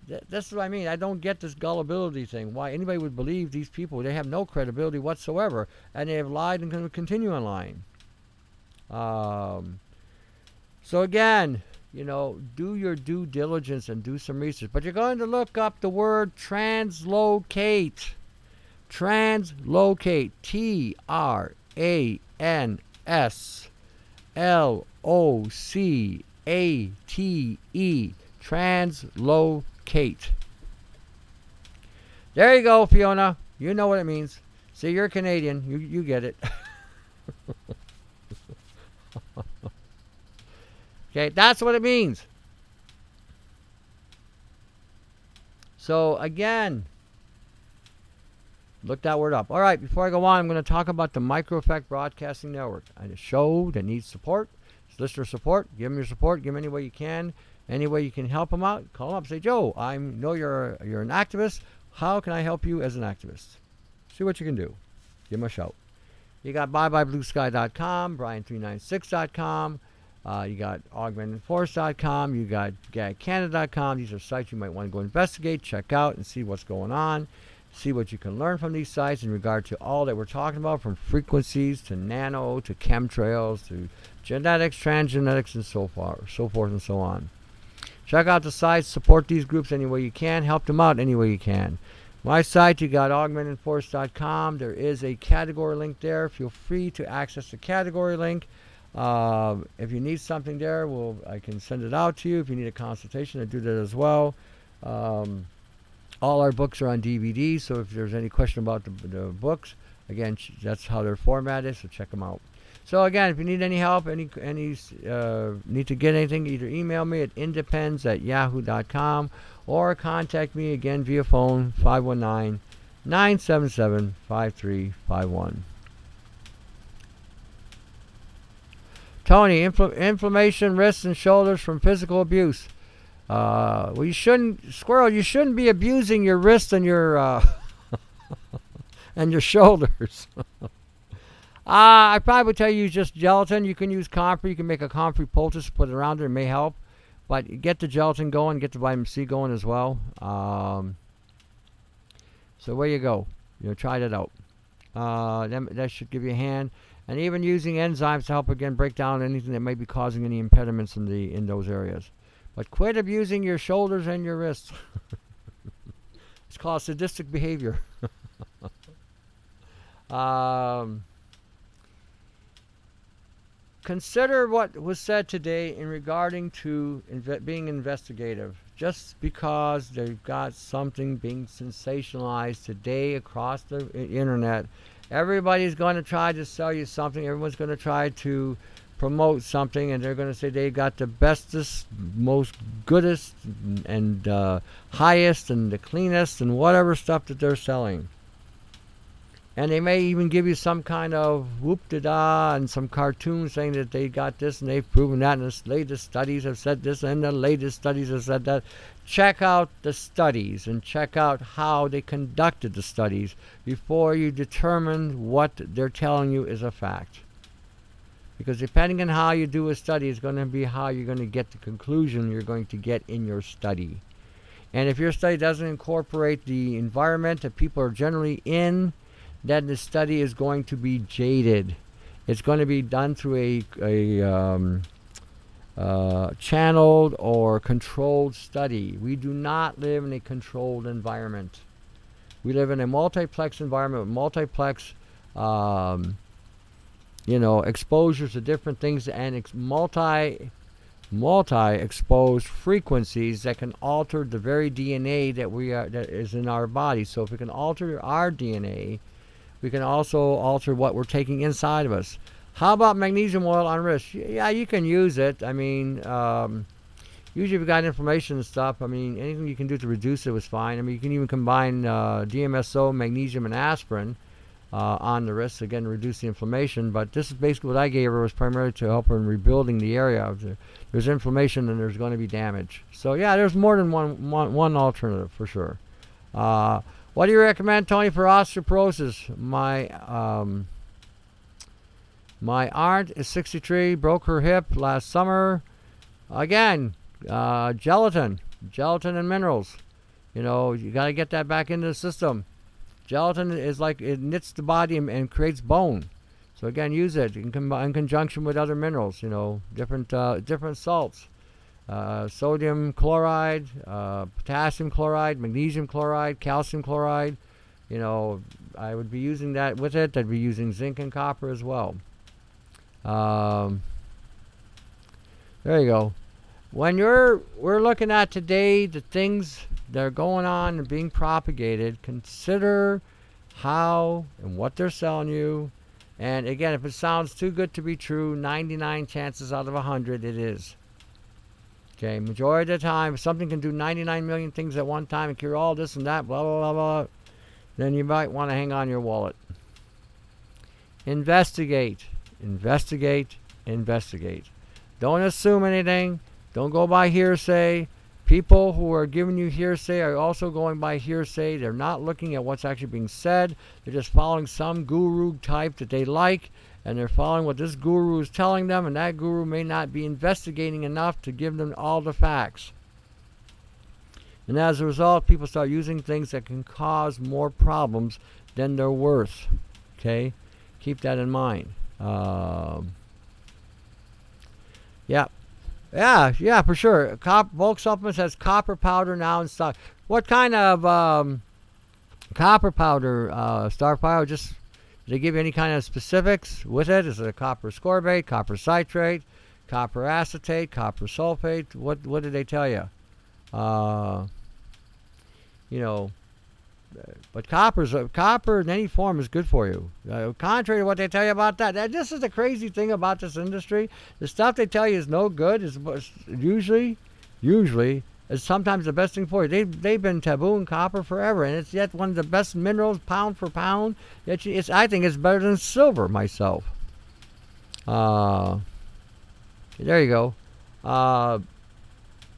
That's what I mean. I don't get this gullibility thing. Why anybody would believe these people? They have no credibility whatsoever, and they have lied and going to continue on lying. So again, do your due diligence and do some research. But you're going to look up the word translocate. Translocate. TRANSLOCATE. Translocate. There you go, Fiona. You know what it means. See, you're Canadian. You get it. Okay, that's what it means. So, again, look that word up. All right, before I go on, I'm going to talk about the Micro Effect Broadcasting Network. A show that needs support. It's listener support. Give them your support. Give them any way you can. Any way you can help them out. Call them up. Say, Joe, I know you're an activist. How can I help you as an activist? See what you can do. Give them a shout. You got byebyebluesky.com, brian396.com. You got augmentedforce.com. You got gagcanada.com. These are sites you might want to go investigate, check out, and see what's going on. See what you can learn from these sites in regard to all that we're talking about, from frequencies to nano to chemtrails to genetics, transgenetics, and so forth and so on. Check out the sites. Support these groups any way you can. Help them out any way you can. My site, you got augmentedforce.com. There is a category link there. Feel free to access the category link. If you need something there, I can send it out to you. If you need a consultation, I do that as well. All our books are on DVD, so if there's any question about the books, again, that's how they're formatted, so check them out. So again, if you need any help, need to get anything, either email me at independs@yahoo.com or contact me again via phone 519-977-5351. Tony, inflammation, wrists and shoulders from physical abuse. Well, you shouldn't be abusing your wrists and your and your shoulders. I probably would tell you use just gelatin. You can use comfrey. You can make a comfrey poultice, put it around it. It may help. But get the gelatin going. Get the vitamin C going as well. So there you go. Try that out. That should give you a hand. And even using enzymes to help, again, break down anything that may be causing any impediments in those areas. But quit abusing your shoulders and your wrists. It's called sadistic behavior. Consider what was said today in regarding to being investigative. Just because they've got something being sensationalized today across the internet, everybody's going to try to sell you something. Everyone's going to try to promote something, and they're going to say they got the bestest, most goodest, and highest, and the cleanest, and whatever stuff that they're selling. And they may even give you some kind of whoop-da-da and some cartoon saying that they got this and they've proven that, and the latest studies have said this and the latest studies have said that. Check out the studies and check out how they conducted the studies before you determine what they're telling you is a fact. Because depending on how you do a study is going to be how you're going to get the conclusion you're going to get in your study. And if your study doesn't incorporate the environment that people are generally in, then the study is going to be jaded. It's going to be done through a channeled or controlled study. We do not live in a controlled environment. We live in a multiplex environment with multiplex, exposures to different things and multi-exposed frequencies that can alter the very DNA that is in our body. So if we can alter our DNA, we can also alter what we're taking inside of us. How about magnesium oil on wrist? Yeah, you can use it. I mean, usually if you've got inflammation and stuff, I mean, anything you can do to reduce it was fine. I mean, you can even combine DMSO, magnesium, and aspirin on the wrist, again, to reduce the inflammation. But this is basically what I gave her, was primarily to help her in rebuilding the area. There's inflammation and there's going to be damage. So, yeah, there's more than one alternative for sure. What do you recommend, Tony, for osteoporosis? My aunt is 63, broke her hip last summer. Again, gelatin and minerals. You know, you got to get that back into the system. Gelatin is like, it knits the body and creates bone. So again, use it in conjunction with other minerals. You know, different salts. Sodium chloride, potassium chloride, magnesium chloride, calcium chloride. You know, I would be using that with it. I'd be using zinc and copper as well. There you go. When we're looking at today the things that are going on and being propagated, consider how and what they're selling you. And again, if it sounds too good to be true, 99 chances out of 100 it is. Okay, majority of the time, if something can do 99 million things at one time and cure all this and that, blah, blah, blah, blah, then you might want to hang on your wallet. Investigate. Investigate. Investigate. Don't assume anything. Don't go by hearsay. People who are giving you hearsay are also going by hearsay. They're not looking at what's actually being said. They're just following some guru type that they like, and they're following what this guru is telling them, and that guru may not be investigating enough to give them all the facts. And as a result, people start using things that can cause more problems than they're worth. Okay? Keep that in mind. Yeah, for sure. Bulk supplements has copper powder now in stock. What kind of copper powder, Starfire? Just, did they give you any kind of specifics with it? Is it a copper ascorbate, copper citrate, copper acetate, copper sulfate? What did they tell you? You know, but copper in any form is good for you. Contrary to what they tell you about that. This is the crazy thing about this industry. The stuff they tell you is no good is usually is sometimes the best thing for you. They've been tabooing copper forever, and it's yet one of the best minerals pound for pound. Yet I think it's better than silver myself. There you go.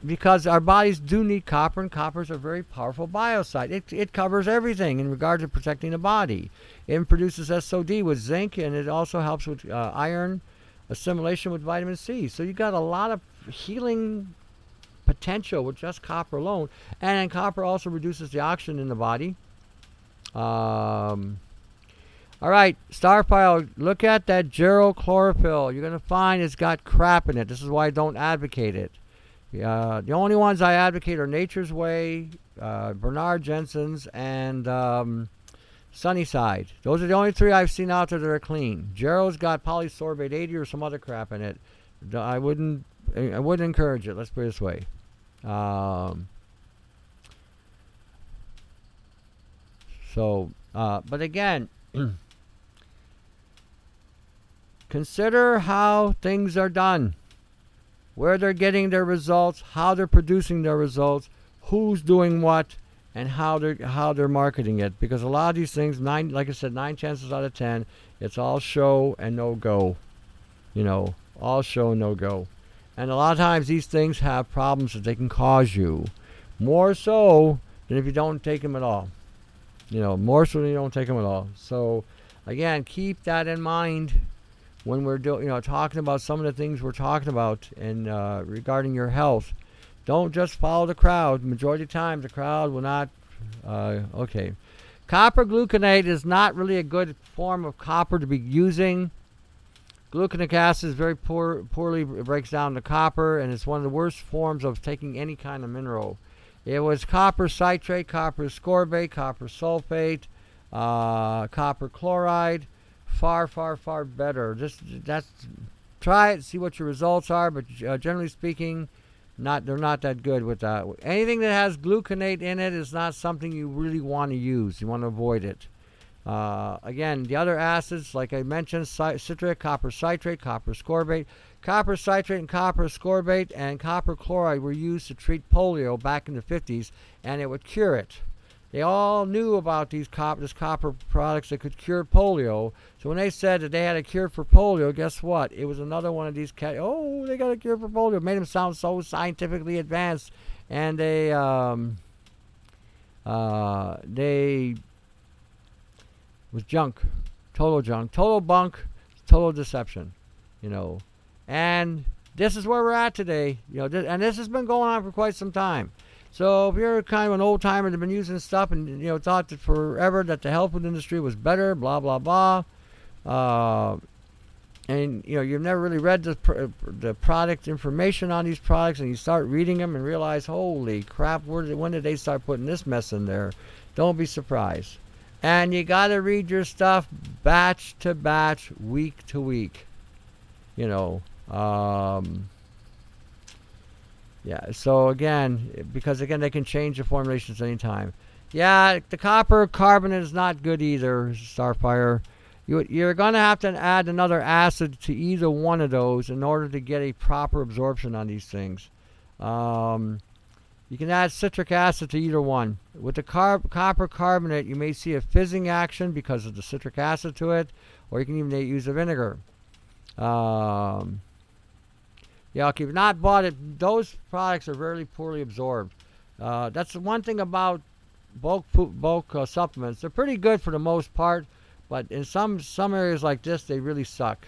Because our bodies do need copper, and copper is a very powerful biocide. It covers everything in regard to protecting the body. It produces SOD with zinc, and it also helps with iron assimilation with vitamin C. So you got a lot of healing potential with just copper alone. And copper also reduces the oxygen in the body. All right, Starfile, look at that Gero chlorophyll. You're going to find it's got crap in it. This is why I don't advocate it. The only ones I advocate are Nature's Way, Bernard Jensen's, and Sunnyside. Those are the only three I've seen out there that are clean. Gero's got polysorbate 80 or some other crap in it. I wouldn't encourage it. Let's put it this way. But again, consider how things are done. Where they're getting their results, how they're producing their results, who's doing what, and how they're marketing it. Because a lot of these things, like I said, 9 chances out of 10, it's all show and no go. You know, all show and no go. And a lot of times these things have problems that they can cause you, more so than if you don't take them at all. You know, more so than you don't take them at all. So again, keep that in mind when we're talking about some of the things we're talking about and regarding your health. Don't just follow the crowd. Majority of the time, the crowd will not. Okay. Copper gluconate is not really a good form of copper to be using. Gluconic acid is very poorly breaks down the copper, and it's one of the worst forms of taking any kind of mineral. It was copper citrate, copper ascorbate, copper sulfate, copper chloride. Far better. Try it, see what your results are, but generally speaking, they're not that good with that. Anything that has gluconate in it is not something you really want to use. You want to avoid it. Again, the other acids, like I mentioned, citric, copper citrate, copper ascorbate. Copper citrate and copper ascorbate and copper chloride were used to treat polio back in the 50s, and it would cure it. They all knew about this copper products that could cure polio. So when they said that they had a cure for polio, guess what? It was another one of these they got a cure for polio. It made them sound so scientifically advanced, and they was junk, total bunk, total deception, you know. And this is where we're at today. You know, and this has been going on for quite some time. So if you're kind of an old timer that's been using stuff and, you know, thought that forever that the health food industry was better, blah blah blah, and you know you've never really read the product information on these products, and you start reading them and realize, holy crap, when did they start putting this mess in there? Don't be surprised. And you got to read your stuff batch to batch, week to week. You know. Yeah, so again, because again, they can change the formulations anytime. Yeah, the copper carbonate is not good either, Starfire. You're going to have to add another acid to either one of those in order to get a proper absorption on these things. You can add citric acid to either one. With the copper carbonate, you may see a fizzing action because of the citric acid to it, or you can even use a vinegar. Yeah, if you've not bought it, those products are very poorly absorbed. That's the one thing about bulk supplements. They're pretty good for the most part, but in some areas like this, they really suck.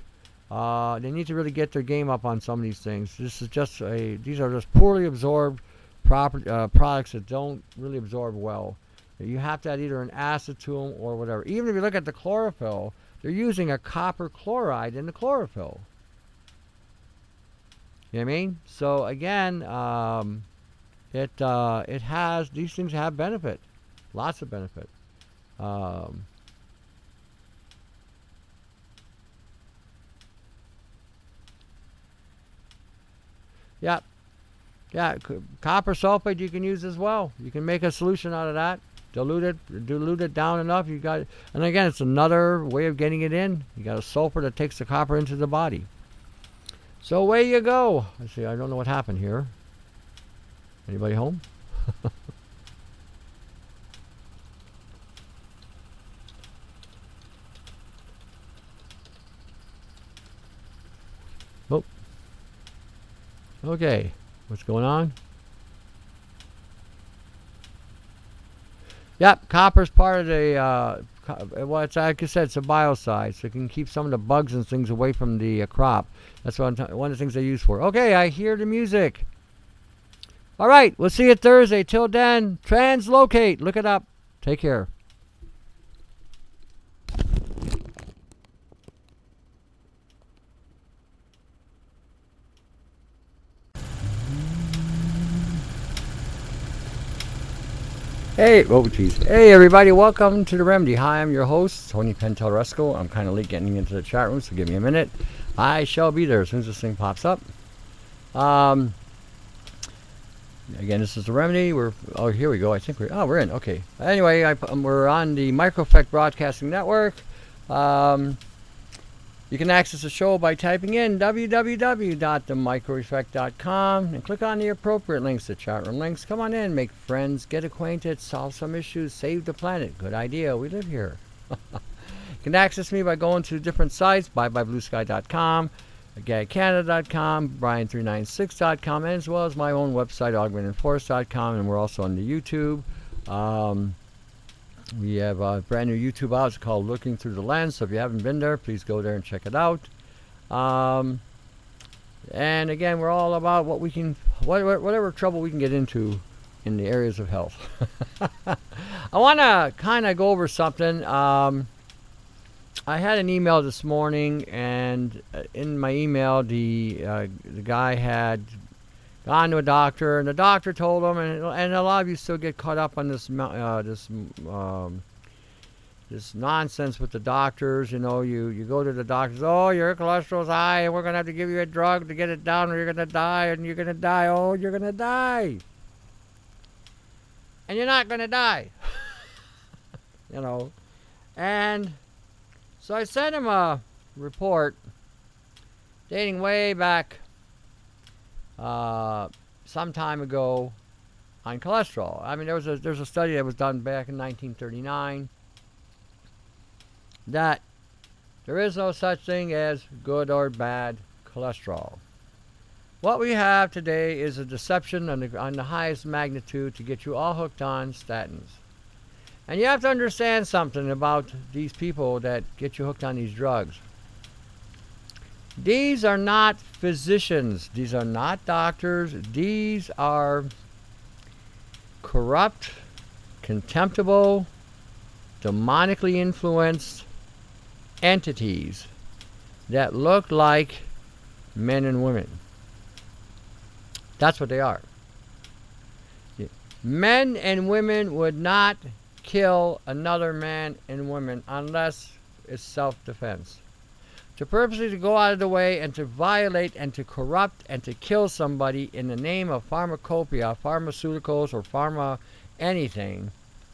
They need to really get their game up on some of these things. These are just poorly absorbed products that don't really absorb well. You have to add either an acid to them or whatever. Even if you look at the chlorophyll, they're using a copper chloride in the chlorophyll. You know what I mean? So again, these things have benefit, lots of benefit. Yeah, copper sulfate you can use as well. You can make a solution out of that. Dilute it down enough. You got, and again, it's another way of getting it in. You got a sulfur that takes the copper into the body. So away you go. Let's see, I don't know what happened here. Anybody home? Oh. Okay, what's going on? Yep, copper's part of the, well, it's like I said, it's a biocide, so it can keep some of the bugs and things away from the crop. That's one of the things they use for. Okay, I hear the music. All right, we'll see you Thursday. Till then, translocate. Look it up. Take care. Hey, oh geez. Hey everybody, welcome to The Remedy. Hi, I'm your host, Tony Pentelresco. I'm kind of late getting into the chat room, so give me a minute. I shall be there as soon as this thing pops up. Again, this is The Remedy. Oh, here we go. I think we're in. Okay. Anyway, we're on the Microeffect Broadcasting Network. You can access the show by typing in www.themicroeffect.com and click on the appropriate links, the chat room links. Come on in, make friends, get acquainted, solve some issues, save the planet. Good idea. We live here. You can access me by going to different sites, buyebluesky.com, gagcanada.com, brian396.com, and as well as my own website, augmentedforce.com, and we're also on the YouTube. We have a brand new YouTube out. It's called Looking Through the Lens. So if you haven't been there, please go there and check it out. And again, we're all about what we can, whatever trouble we can get into in the areas of health. I want to kind of go over something. I had an email this morning, and in my email, the guy had gone to a doctor, and the doctor told him, and a lot of you still get caught up on this this nonsense with the doctors. You know, you go to the doctors, oh, your cholesterol's high, and we're gonna have to give you a drug to get it down, or you're gonna die, and you're gonna die. Oh, you're gonna die, and you're not gonna die. You know, and so I sent him a report dating way back some time ago on cholesterol. I mean, there's a study that was done back in 1939 that there is no such thing as good or bad cholesterol. What we have today is a deception on the highest magnitude to get you all hooked on statins. And you have to understand something about these people that get you hooked on these drugs. These are not physicians. These are not doctors. These are corrupt, contemptible, demonically influenced entities that look like men and women. That's what they are. Men and women would not kill another man and woman unless it's self-defense. To purposely to go out of the way and to violate and to corrupt and to kill somebody in the name of pharmacopoeia, pharmaceuticals or pharma anything,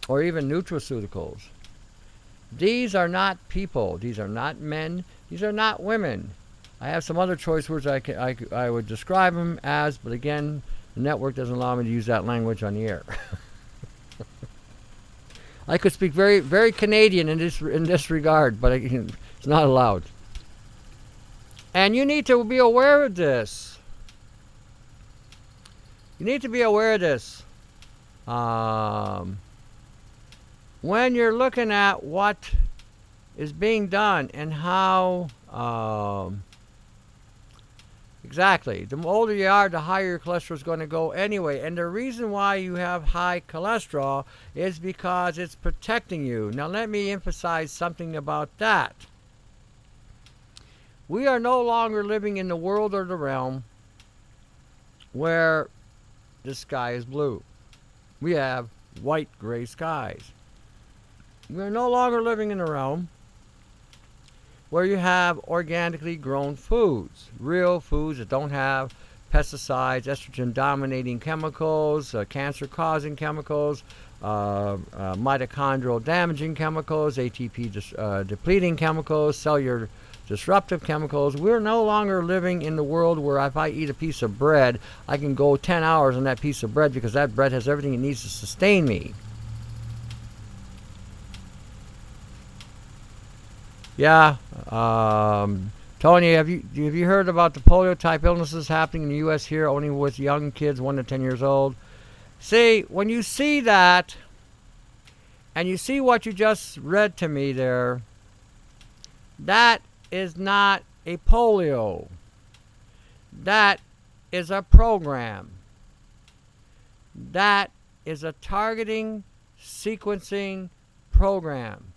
or even nutraceuticals. These are not people. These are not men. These are not women. I have some other choice words I would describe them as, but again, the network doesn't allow me to use that language on the air. I could speak very, very Canadian in this regard, but it's not allowed. And you need to be aware of this. You need to be aware of this. When you're looking at what is being done and how exactly, the older you are, the higher your cholesterol is going to go anyway. And the reason why you have high cholesterol is because it's protecting you. Now let me emphasize something about that. We are no longer living in the world or the realm where the sky is blue. We have white, gray skies. We are no longer living in a realm where you have organically grown foods, real foods that don't have pesticides, estrogen-dominating chemicals, cancer-causing chemicals, mitochondrial damaging chemicals, ATP depleting chemicals, cellular disruptive chemicals. We're no longer living in the world where if I eat a piece of bread, I can go 10 hours on that piece of bread because that bread has everything it needs to sustain me. Yeah, Tony, have you heard about the polio type illnesses happening in the U.S. here, only with young kids 1 to 10 years old? See, when you see that, and you see what you just read to me there, that is not a polio. That is a program. That is a targeting, sequencing program.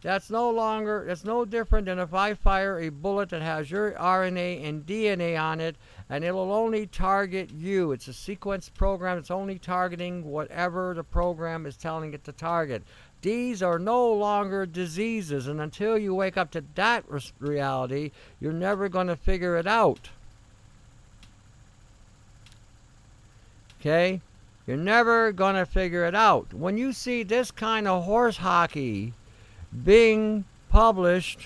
That's no different than if I fire a bullet that has your RNA and DNA on it, and it'll only target you. It's a sequence program. It's only targeting whatever the program is telling it to target. These are no longer diseases, and until you wake up to that reality, you're never going to figure it out. Okay? You're never going to figure it out. When you see this kind of horse hockey being published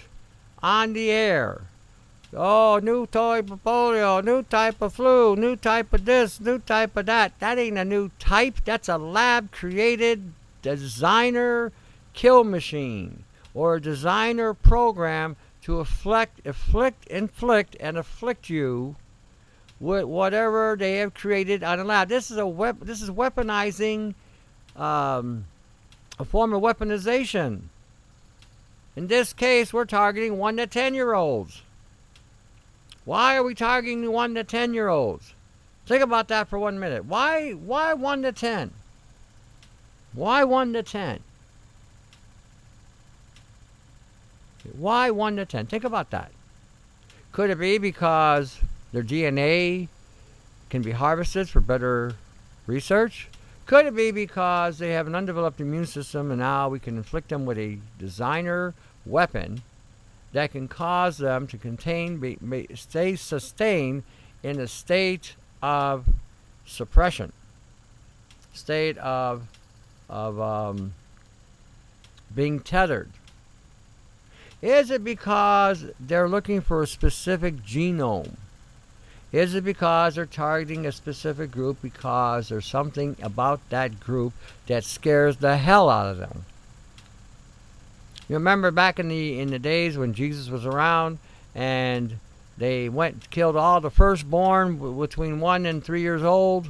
on the air, oh, new type of polio, new type of flu, new type of this, new type of that. That ain't a new type. That's a lab-created designer kill machine or a designer program to inflict and afflict you with whatever they have created on a lab. This is weaponizing a form of weaponization. In this case, we're targeting 1 to 10-year-olds. Why are we targeting 1 to 10-year-olds? Think about that for 1 minute. Why 1 to 10? Why 1 to 10? Why 1 to 10? Think about that. Could it be because their DNA can be harvested for better research? Could it be because they have an undeveloped immune system and now we can inflict them with a designer weapon that can cause them to stay sustained in a state of suppression, state of being tethered? Is it because they're looking for a specific genome? Is it because they're targeting a specific group because there's something about that group that scares the hell out of them? You remember back in the days when Jesus was around and they killed all the firstborn between 1 and 3 years old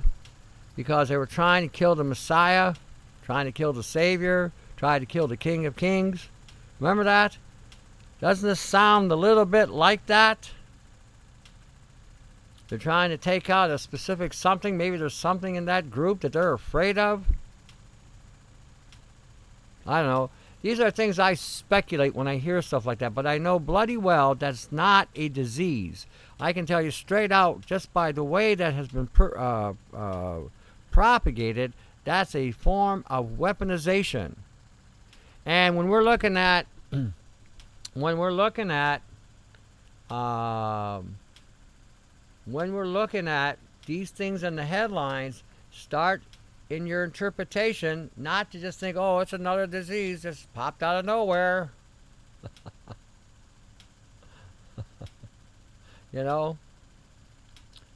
because they were trying to kill the Messiah, trying to kill the Savior, trying to kill the King of Kings. Remember that? Doesn't this sound a little bit like that? They're trying to take out a specific something. Maybe there's something in that group that they're afraid of. I don't know. These are things I speculate when I hear stuff like that, but I know bloody well that's not a disease. I can tell you straight out, just by the way that has been propagated, that's a form of weaponization. And when we're looking at, these things in the headlines, start in your interpretation, not to just think, oh, it's another disease just popped out of nowhere. You know,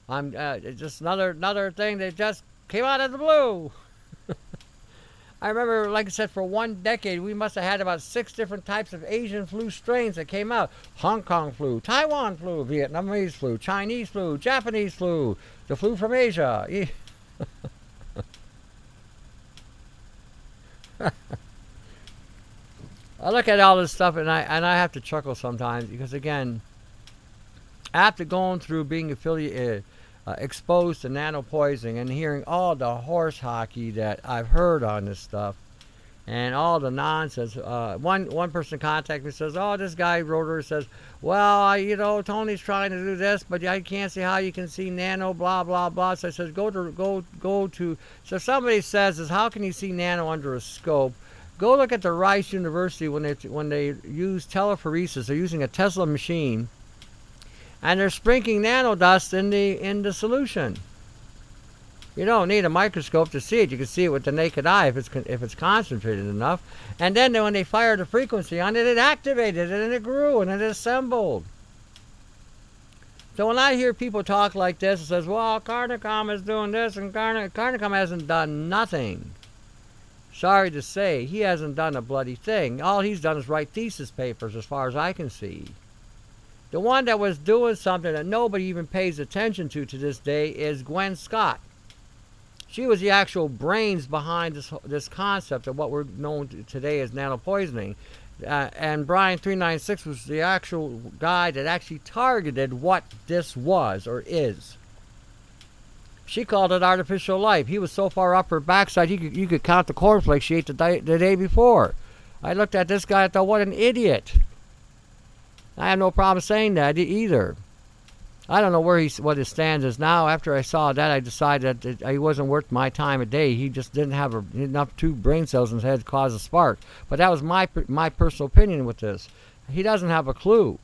it's just another thing that just came out of the blue. I remember, like I said, for 1 decade, we must have had about 6 different types of Asian flu strains that came out. Hong Kong flu, Taiwan flu, Vietnamese flu, Chinese flu, Japanese flu, the flu from Asia. I look at all this stuff and I have to chuckle sometimes because, again, after going through being exposed to nano poisoning and hearing all the horse hockey that I've heard on this stuff and all the nonsense, one person contacted me and says, oh, this guy wrote her, says, well, you know, Tony's trying to do this, but I can't see how you can see nano, blah, blah, blah. So I says, go to, so somebody says, how can you see nano under a scope? Go look at the Rice University when they use telephoresis. They're using a Tesla machine, and they're sprinkling nanodust in the solution. You don't need a microscope to see it. You can see it with the naked eye if it's concentrated enough. And then when they fired the frequency on it, it activated and it grew and it assembled. So when I hear people talk like this, it says, well, Carnicom is doing this, and Carnicom hasn't done nothing. Sorry to say, he hasn't done a bloody thing. All he's done is write thesis papers as far as I can see. The one that was doing something that nobody even pays attention to this day is Gwen Scott. She was the actual brains behind this concept of what we're known today as nanopoisoning. And Brian 396 was the actual guy that actually targeted what this was or is. She called it artificial life. He was so far up her backside, you could count the cornflakes she ate the day before. I looked at this guy and thought, what an idiot. I have no problem saying that either. I don't know what his stand is now. After I saw that, I decided that he wasn't worth my time of day. He just didn't have enough 2 brain cells in his head to cause a spark. But that was my personal opinion with this. He doesn't have a clue.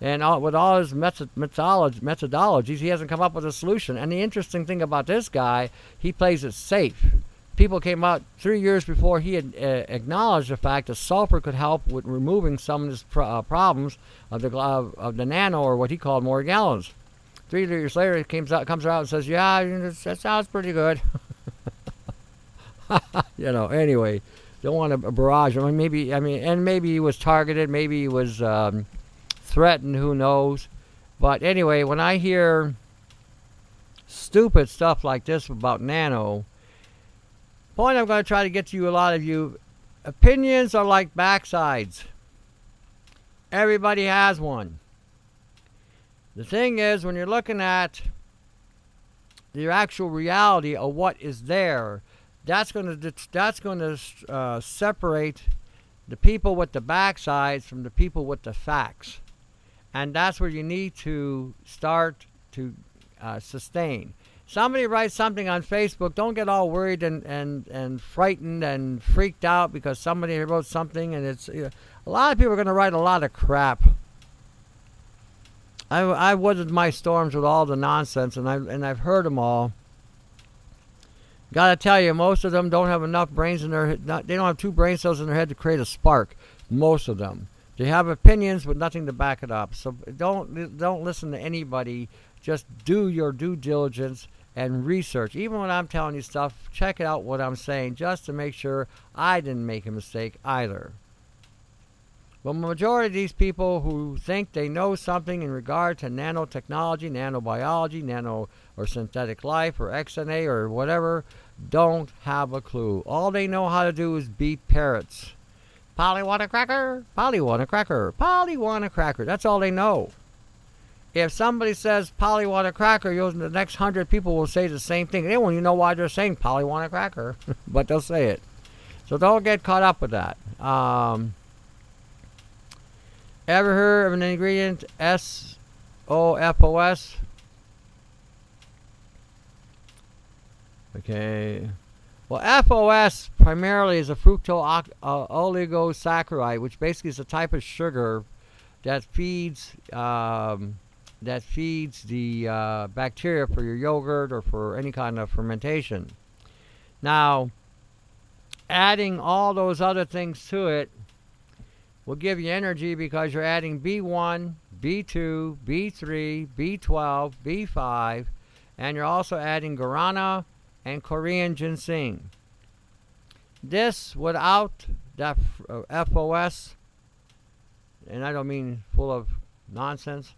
And with all his methodologies, he hasn't come up with a solution. And the interesting thing about this guy, he plays it safe. People came out 3 years before he had acknowledged the fact that sulfur could help with removing some of his problems of the nano, or what he called Morgellons. 3 years later, he comes out and says, yeah, that sounds pretty good. You know, anyway, don't want to barrage him. Maybe he was targeted. Maybe he was threatened, who knows. But anyway, when I hear stupid stuff like this about nano, point I'm going to try to get to you, a lot of you, opinions are like backsides. Everybody has one. The thing is, when you're looking at the actual reality of what is there, that's going to separate the people with the backsides from the people with the facts. And that's where you need to start to sustain. Somebody writes something on Facebook, don't get all worried and frightened and freaked out because somebody wrote something, and it's, a lot of people are going to write a lot of crap. I weathered my storms with all the nonsense, and I've heard them all. Gotta tell you, most of them don't have enough brains in their head. They don't have 2 brain cells in their head to create a spark. Most of them. They have opinions with nothing to back it up. So don't listen to anybody. Just do your due diligence and research. Even when I'm telling you stuff, check out what I'm saying just to make sure I didn't make a mistake either. But the majority of these people who think they know something in regard to nanotechnology, nanobiology, nano or synthetic life or XNA or whatever, don't have a clue. All they know how to do is beat parrots. Polly want a cracker? Polly want a cracker? Polly want a cracker? That's all they know. If somebody says polywater cracker, the next 100 people will say the same thing. They won't even know why they're saying polywater cracker, but they'll say it. So don't get caught up with that. Ever heard of an ingredient SOFOS? Okay. Well, FOS primarily is a fructose oligosaccharide, which basically is a type of sugar that feeds the bacteria for your yogurt or for any kind of fermentation. Now, adding all those other things to it will give you energy because you're adding B1, B2, B3, B12, B5, and you're also adding guarana and Korean ginseng. This without that FOS, and I don't mean full of nonsense.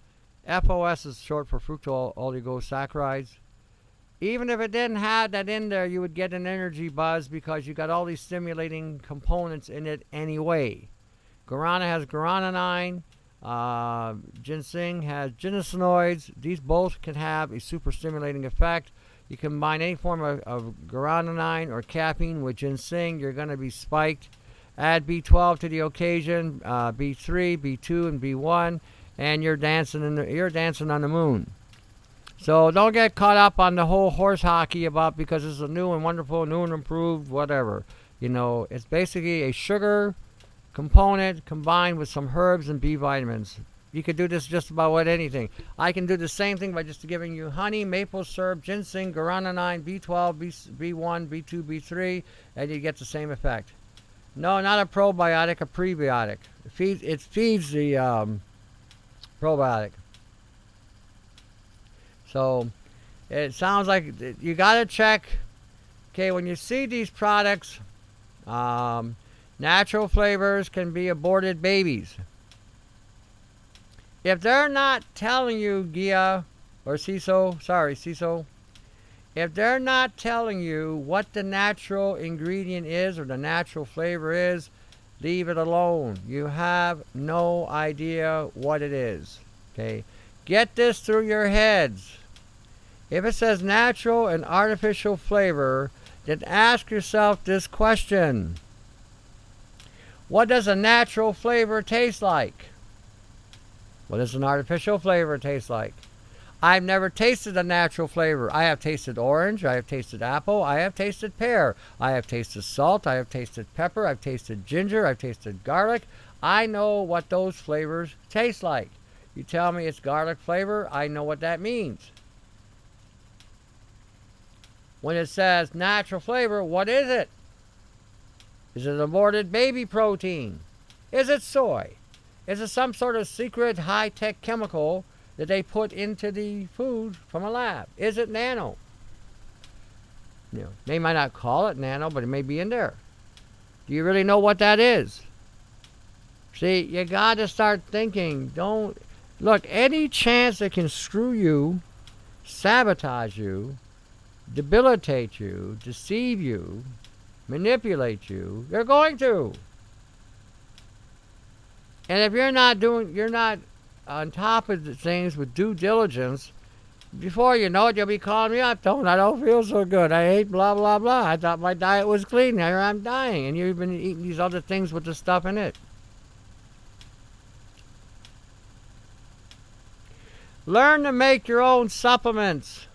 FOS is short for fructose oligosaccharides. Even if it didn't have that in there, you would get an energy buzz because you got all these stimulating components in it anyway. Guarana has guaranine. Ginseng has ginsenoids. These both can have a super stimulating effect. You combine any form of guaranine or caffeine with ginseng, you're going to be spiked. Add B12 to the occasion, B3, B2, and B1, and you're dancing on the moon. So don't get caught up on the whole horse hockey about because it's a new and wonderful, new and improved, whatever. You know, it's basically a sugar component combined with some herbs and B vitamins. You could do this just about with anything. I can do the same thing by just giving you honey, maple syrup, ginseng, guaranine, B12, B1, B2, B3, and you get the same effect. No, not a probiotic, a prebiotic. It feeds the probiotic. So it sounds like you got to check. Okay, when you see these products, natural flavors can be aborted babies. If they're not telling you, Gia, or CISO, if they're not telling you what the natural ingredient is or the natural flavor is, leave it alone. You have no idea what it is. Okay? Get this through your heads. If it says natural and artificial flavor, then ask yourself this question. What does a natural flavor taste like? What does an artificial flavor taste like? I've never tasted a natural flavor. I have tasted orange, I have tasted apple, I have tasted pear, I have tasted salt, I have tasted pepper, I've tasted ginger, I've tasted garlic. I know what those flavors taste like. You tell me it's garlic flavor, I know what that means. When it says natural flavor, what is it? Is it aborted baby protein? Is it soy? Is it some sort of secret high-tech chemical that they put into the food from a lab? Is it nano? You know, they might not call it nano, but it may be in there. Do you really know what that is? See, you got to start thinking. Don't look, any chance that can screw you, sabotage you, debilitate you, deceive you, manipulate you, they're going to. And if you're not on top of the things with due diligence, before you know it, you'll be calling me up, I don't feel so good. I ate blah, blah, blah. I thought my diet was clean. Now I'm dying. And you've been eating these other things with the stuff in it. Learn to make your own supplements.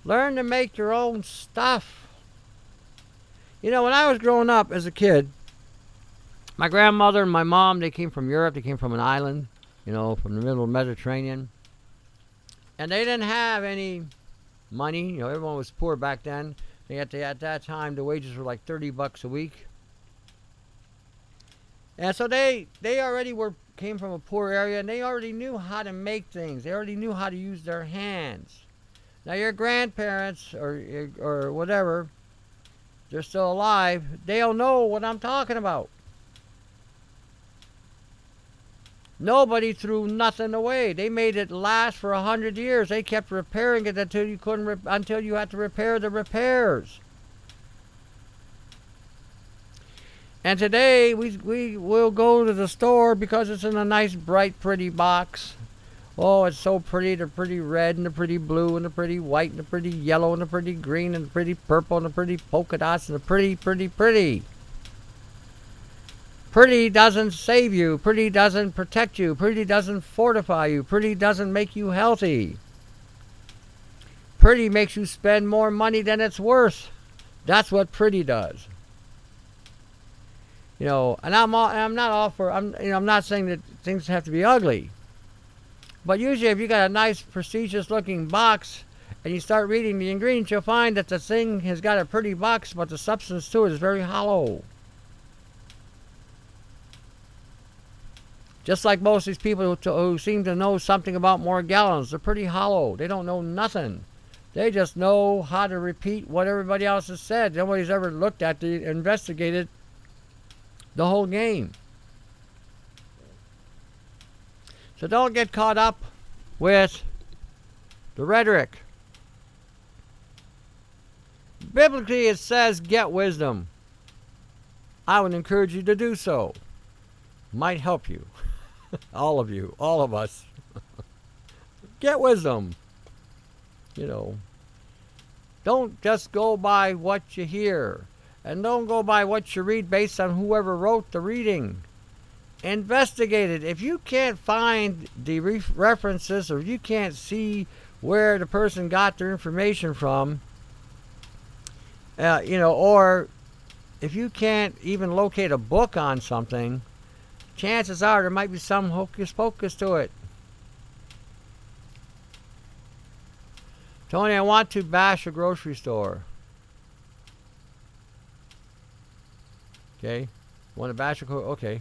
Learn to make your own stuff. You know, when I was growing up as a kid, my grandmother and my mom, they came from Europe. They came from an island, you know, from the middle of the Mediterranean. And they didn't have any money. You know, everyone was poor back then. At that time, the wages were like $30 a week. And so they already came from a poor area, and they already knew how to make things. They already knew how to use their hands. Now, your grandparents or whatever, they're still alive, they'll know what I'm talking about. Nobody threw nothing away. They made it last for 100 years. They kept repairing it until you had to repair the repairs. And today we will go to the store because it's in a nice, bright, pretty box. Oh, it's so pretty, the pretty red and the pretty blue and the pretty white and the pretty yellow and the pretty green and the pretty purple and the pretty polka dots and the pretty, pretty, pretty. Pretty doesn't save you. Pretty doesn't protect you. Pretty doesn't fortify you. Pretty doesn't make you healthy. Pretty makes you spend more money than it's worth. That's what pretty does. You know, and I'm not all for, I'm not saying that things have to be ugly. But usually if you got a nice prestigious looking box and you start reading the ingredients, you'll find that the thing has got a pretty box, but the substance to it is very hollow. Just like most of these people who seem to know something about more gallons, they're pretty hollow. They don't know nothing. They just know how to repeat what everybody else has said. Nobody's ever looked at investigated the whole game. So don't get caught up with the rhetoric. Biblically it says get wisdom. I would encourage you to do so. Might help you. All of you. All of us. Get wisdom. You know. Don't just go by what you hear. And don't go by what you read based on whoever wrote the reading. Investigate it. If you can't find the references, or if you can't see where the person got their information from, you know, or if you can't even locate a book on something, chances are there might be some hocus pocus to it. Tony, I want to bash a grocery store. Okay. Want to bash a okay.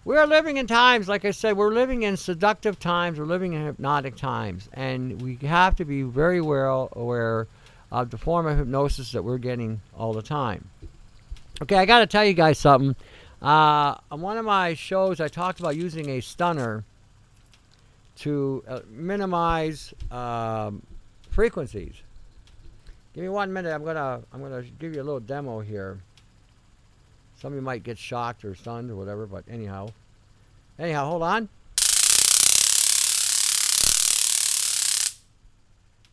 We're living in times, like I said, we're living in seductive times, we're living in hypnotic times, and we have to be very well aware of the form of hypnosis that we're getting all the time. Okay, I got to tell you guys something. On one of my shows, I talked about using a stunner to minimize frequencies. Give me 1 minute. I'm gonna give you a little demo here. Some of you might get shocked or stunned or whatever, but anyhow, hold on.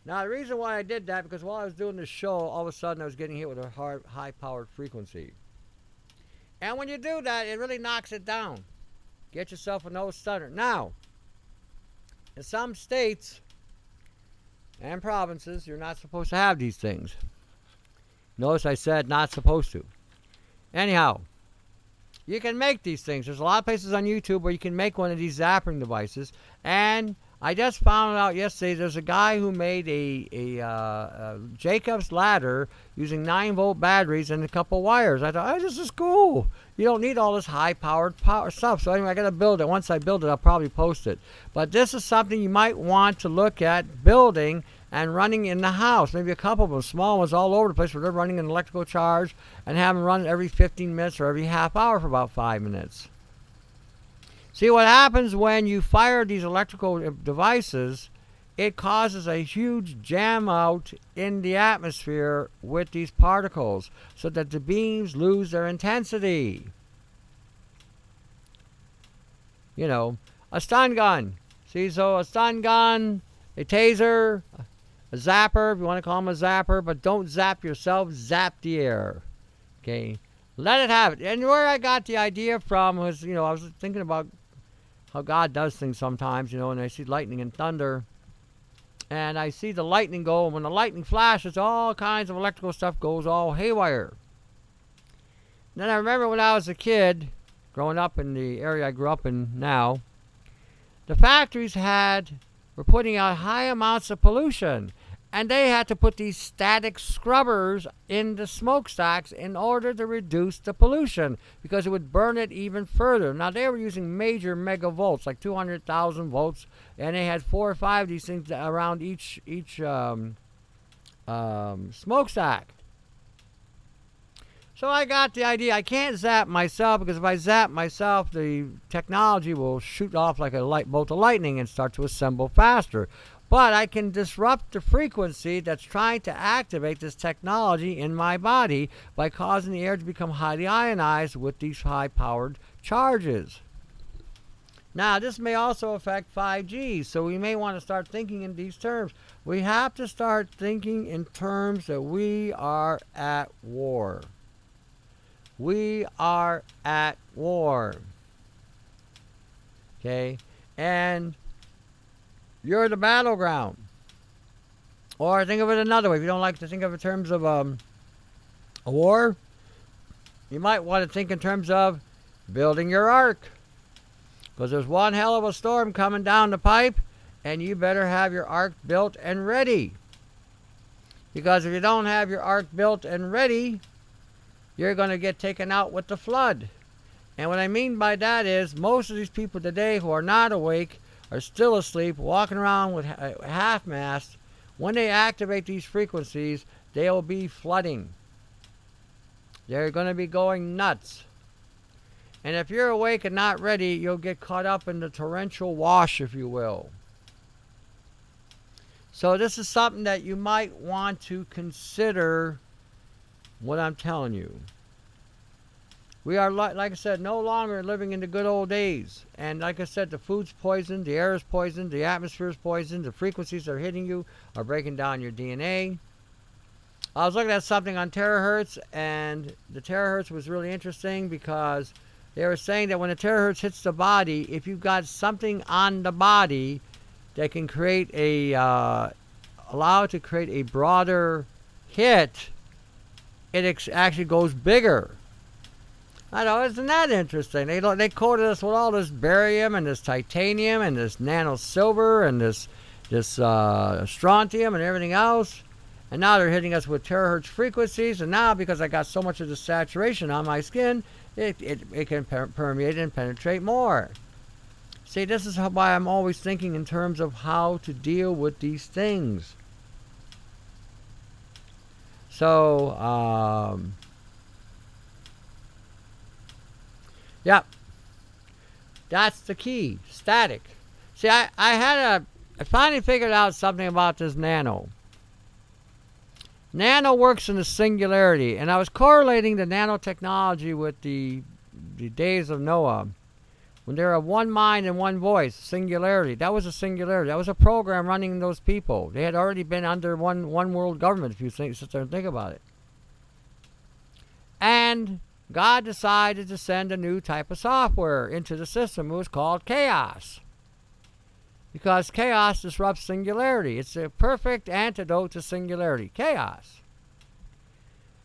Now, the reason why I did that, because while I was doing this show, all of a sudden I was getting hit with a high-powered frequency. And when you do that, it really knocks it down. Get yourself a nose stunner. Now, in some states and provinces, you're not supposed to have these things. Notice I said not supposed to. Anyhow, you can make these things. There's a lot of places on YouTube where you can make one of these zapping devices. And I just found out yesterday there's a guy who made a Jacob's ladder using 9-volt batteries and a couple wires. I thought, oh, this is cool. You don't need all this high-powered stuff. So anyway, I got to build it. Once I build it, I'll probably post it. But this is something you might want to look at building and running in the house. Maybe a couple of them, small ones all over the place where they're running an electrical charge and have them run every 15 minutes or every half hour for about 5 minutes. See, what happens when you fire these electrical devices, it causes a huge jam out in the atmosphere with these particles so that the beams lose their intensity. You know, a stun gun. See, so a stun gun, a taser, a zapper, if you want to call them a zapper, but don't zap yourself, zap the air. Okay? Let it have it. And where I got the idea from was, you know, I was thinking about how God does things sometimes, you know, and I see lightning and thunder. And I see the lightning go, and when the lightning flashes, all kinds of electrical stuff goes all haywire. And then I remember when I was a kid, growing up in the area I grew up in now, the factories were putting out high amounts of pollution. And they had to put these static scrubbers in the smokestacks in order to reduce the pollution, because it would burn it even further. Now, they were using major megavolts, like 200,000 volts, and they had 4 or 5 of these things around each smokestack. So I got the idea. I can't zap myself, because if I zap myself, the technology will shoot off like a bolt of lightning and start to assemble faster. But I can disrupt the frequency that's trying to activate this technology in my body by causing the air to become highly ionized with these high-powered charges. Now, this may also affect 5G, so we may want to start thinking in these terms. We have to start thinking in terms that we are at war. We are at war. Okay? And you're the battleground. Or think of it another way. If you don't like to think of it in terms of a war, you might want to think in terms of building your ark. Because there's one hell of a storm coming down the pipe, and you better have your ark built and ready. Because if you don't have your ark built and ready, you're going to get taken out with the flood. And what I mean by that is most of these people today who are not awake are still asleep, walking around with half-mast. When they activate these frequencies, they will be flooding. They're going to be going nuts. And if you're awake and not ready, you'll get caught up in the torrential wash, if you will. So this is something that you might want to consider what I'm telling you. We are, like I said, no longer living in the good old days. And like I said, the food's poisoned, the air is poisoned, the atmosphere is poisoned, the frequencies that are hitting you are breaking down your DNA. I was looking at something on terahertz, and the terahertz was really interesting because they were saying that when a terahertz hits the body, if you've got something on the body that can create a, allow it to create a broader hit, it actually goes bigger. I know, isn't that interesting? They coated us with all this barium and this titanium and this nano silver and this strontium and everything else. And now they're hitting us with terahertz frequencies. And now, because I got so much of the saturation on my skin, it can permeate and penetrate more. See, this is why I'm always thinking in terms of how to deal with these things. So, yeah, that's the key. Static. See, I finally figured out something about this nano. Nano works in the singularity, and I was correlating the nanotechnology with the days of Noah, when there were one mind and one voice, singularity. That was a singularity. That was a program running those people. They had already been under one world government, if you sit there and think about it. And God decided to send a new type of software into the system. It was called chaos. Because chaos disrupts singularity. It's a perfect antidote to singularity. Chaos.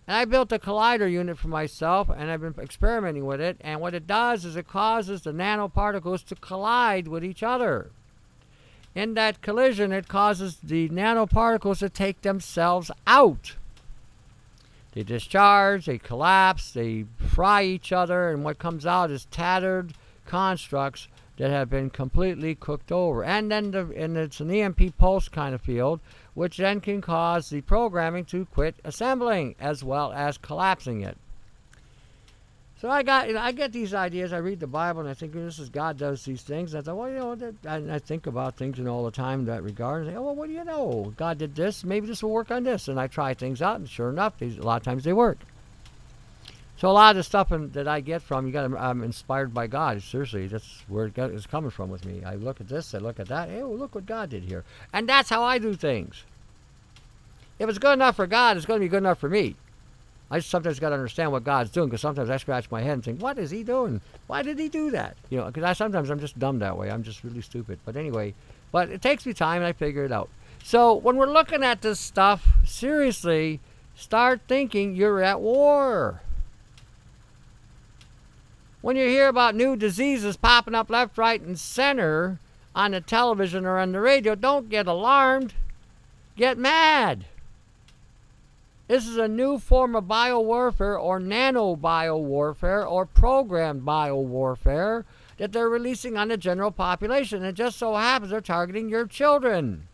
And I built a collider unit for myself, and I've been experimenting with it. And what it does is it causes the nanoparticles to collide with each other. In that collision, it causes the nanoparticles to take themselves out. They discharge, they collapse, they fry each other, and what comes out is tattered constructs that have been completely cooked over. And then it's an EMP pulse kind of field, which then can cause the programming to quit assembling as well as collapsing it. So I get these ideas. I read the Bible and I think, this is God does these things. And I thought, well, you know, I think about things all the time in that regard. And I say, oh, well, what do you know? God did this. Maybe this will work on this. And I try things out, and sure enough, a lot of times they work. So a lot of the stuff that I get from, I'm inspired by God. Seriously, that's where it's coming from with me. I look at this, I look at that. Hey, well, look what God did here. And that's how I do things. If it's good enough for God, it's going to be good enough for me. I just sometimes got to understand what God's doing, because sometimes I scratch my head and think, what is he doing? Why did he do that? You know, because sometimes I'm just dumb that way. I'm just really stupid. But anyway, but it takes me time and I figure it out. So when we're looking at this stuff, seriously, start thinking you're at war. When you hear about new diseases popping up left, right, and center on the television or on the radio, don't get alarmed. Get mad. This is a new form of biowarfare, or nano-biowarfare, or programmed biowarfare that they're releasing on the general population. It just so happens they're targeting your children.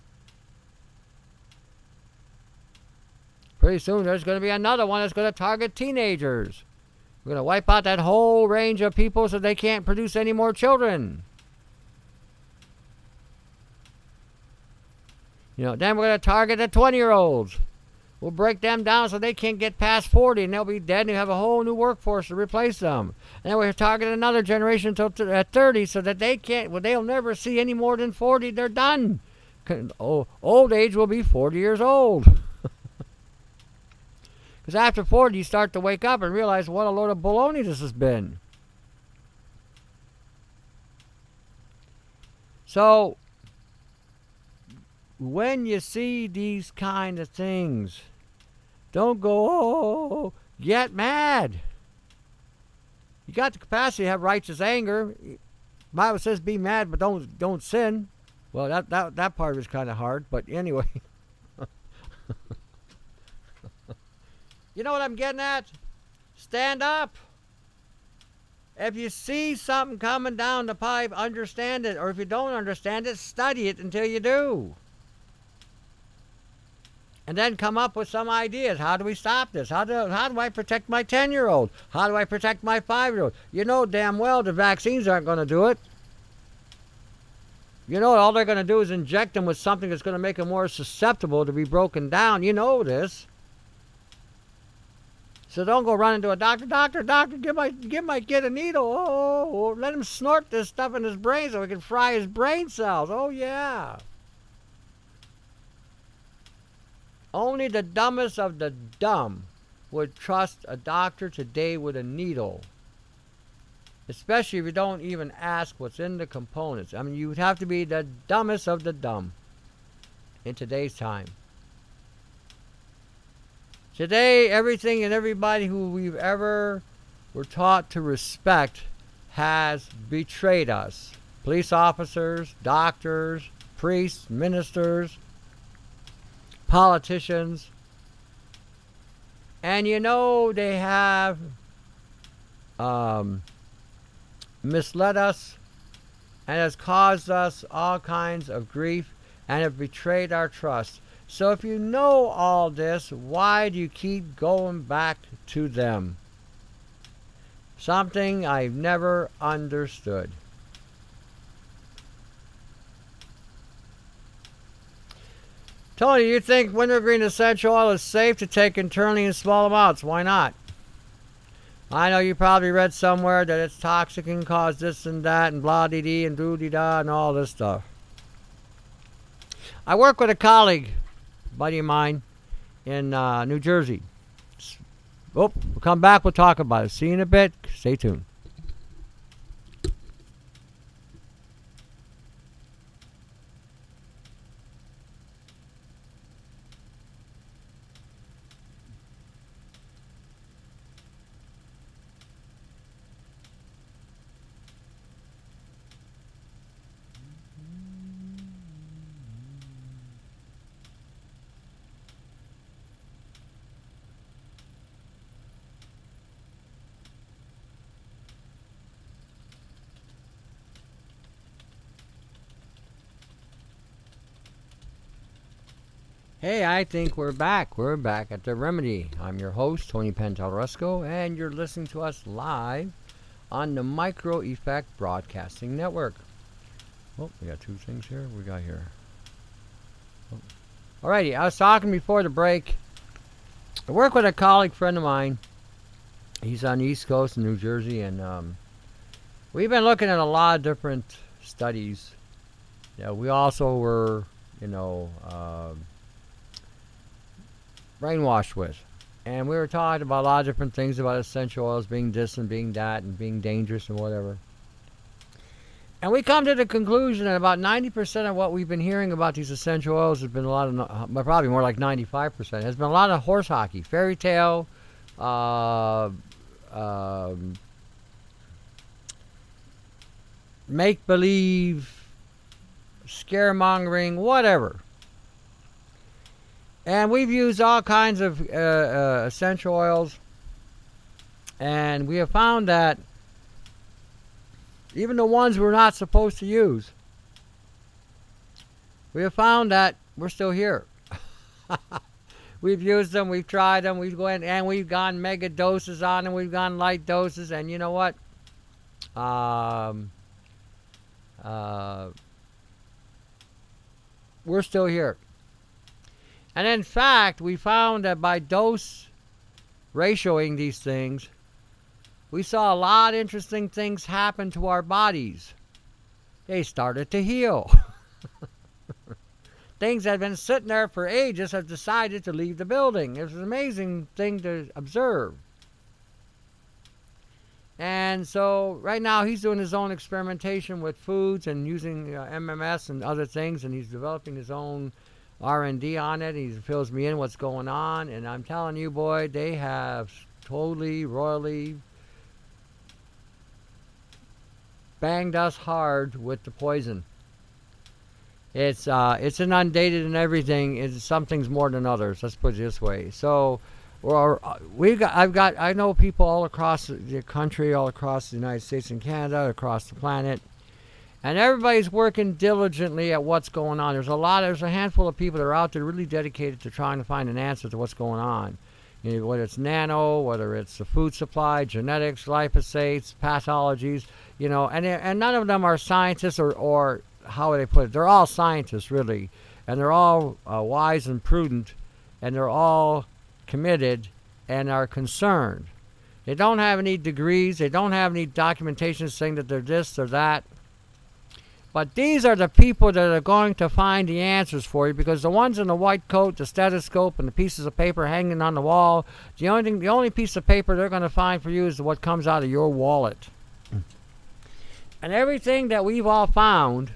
Pretty soon there's going to be another one that's going to target teenagers. We're going to wipe out that whole range of people so they can't produce any more children. You know, then we're going to target the 20-year-olds. We'll break them down so they can't get past 40 and they'll be dead and you have a whole new workforce to replace them. And then we're targeting another generation until at 30 so that they can't, well, they'll never see any more than 40. They're done. Old age will be 40 years old. Because after 40, you start to wake up and realize what a load of baloney this has been. So, when you see these kind of things, don't go, oh, get mad. You got the capacity to have righteous anger. The Bible says be mad, but don't sin. Well, that part was kind of hard, but anyway. You know what I'm getting at? Stand up. If you see something coming down the pipe, understand it. Or if you don't understand it, study it until you do. And then come up with some ideas. How do we stop this? How do I protect my 10-year-old? How do I protect my 5-year-old? You know damn well the vaccines aren't going to do it. You know all they're going to do is inject them with something that's going to make them more susceptible to be broken down. You know this. So don't go running to a doctor. Doctor, give my kid a needle. Oh, let him snort this stuff in his brain so we can fry his brain cells. Oh, yeah. Only the dumbest of the dumb would trust a doctor today with a needle. Especially if you don't even ask what's in the components. I mean, you would have to be the dumbest of the dumb in today's time. Today, everything and everybody who we've ever were taught to respect has betrayed us. Police officers, doctors, priests, ministers, politicians. And you know they have misled us and has caused us all kinds of grief and have betrayed our trust. So if you know all this, why do you keep going back to them? Something I've never understood. Tony, you think wintergreen essential oil is safe to take internally in small amounts? Why not? I know you probably read somewhere that it's toxic and cause this and that and blah-dee-dee and doo-dee-da and all this stuff. I work with a colleague, buddy of mine, in New Jersey. Oh, we'll come back. We'll talk about it. See you in a bit. Stay tuned. Hey, I think we're back. We're back at The Remedy. I'm your host, Tony Pantalresco, and you're listening to us live on the Micro Effect Broadcasting Network. Oh, we got two things here. What we got here? Oh. Alrighty, I was talking before the break. I work with a colleague friend of mine. He's on the East Coast in New Jersey, and we've been looking at a lot of different studies. Yeah, we also were, brainwashed with. And we were talking about a lot of different things about essential oils being this and being that and being dangerous and whatever. And we come to the conclusion that about 90% of what we've been hearing about these essential oils has been a lot of, probably more like 95%, has been a lot of horse hockey, fairy tale, make-believe, scaremongering, whatever. And we've used all kinds of essential oils, and we have found that even the ones we're not supposed to use, we have found that we're still here. We've used them, we've tried them, we've gone and we've gone mega doses on them, we've gone light doses, and you know what? We're still here. And in fact, we found that by dose ratioing these things, we saw a lot of interesting things happen to our bodies. They started to heal. Things that had been sitting there for ages have decided to leave the building. It was an amazing thing to observe. And so right now he's doing his own experimentation with foods and using MMS and other things, and he's developing his own R&D on it. He fills me in what's going on, and I'm telling you, boy, they have totally, royally banged us hard with the poison. It's inundated and everything. Some things more than others. Let's put it this way. So, I know people all across the country, all across the United States and Canada, across the planet, and everybody's working diligently at what's going on. There's a handful of people that are out there really dedicated to trying to find an answer to what's going on. You know, whether it's nano, whether it's the food supply, genetics, glyphosates, pathologies, you know, and none of them are scientists or how would I put it? They're all scientists, really, and they're all wise and prudent, and they're all committed and are concerned. They don't have any degrees. They don't have any documentation saying that they're this or that. But these are the people that are going to find the answers for you, because the ones in the white coat, the stethoscope, and the pieces of paper hanging on the wall, the only piece of paper they're going to find for you is what comes out of your wallet. And everything that we've all found,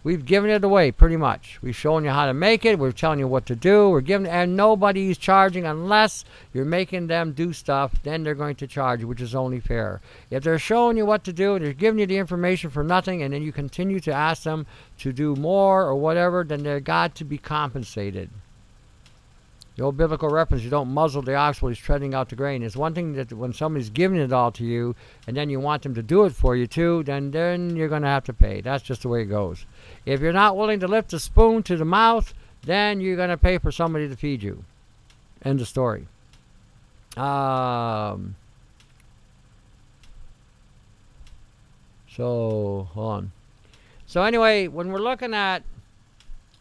we've given it away pretty much. We've shown you how to make it. We're telling you what to do. And nobody's charging unless you're making them do stuff. Then they're going to charge you, which is only fair. If they're showing you what to do and they're giving you the information for nothing, and then you continue to ask them to do more or whatever, then they've got to be compensated. The old biblical reference, you don't muzzle the ox while he's treading out the grain. It's one thing that when somebody's giving it all to you and then you want them to do it for you too, then you're going to have to pay. That's just the way it goes. If you're not willing to lift the spoon to the mouth, then you're going to pay for somebody to feed you. End of story. So, hold on. So anyway, when we're looking at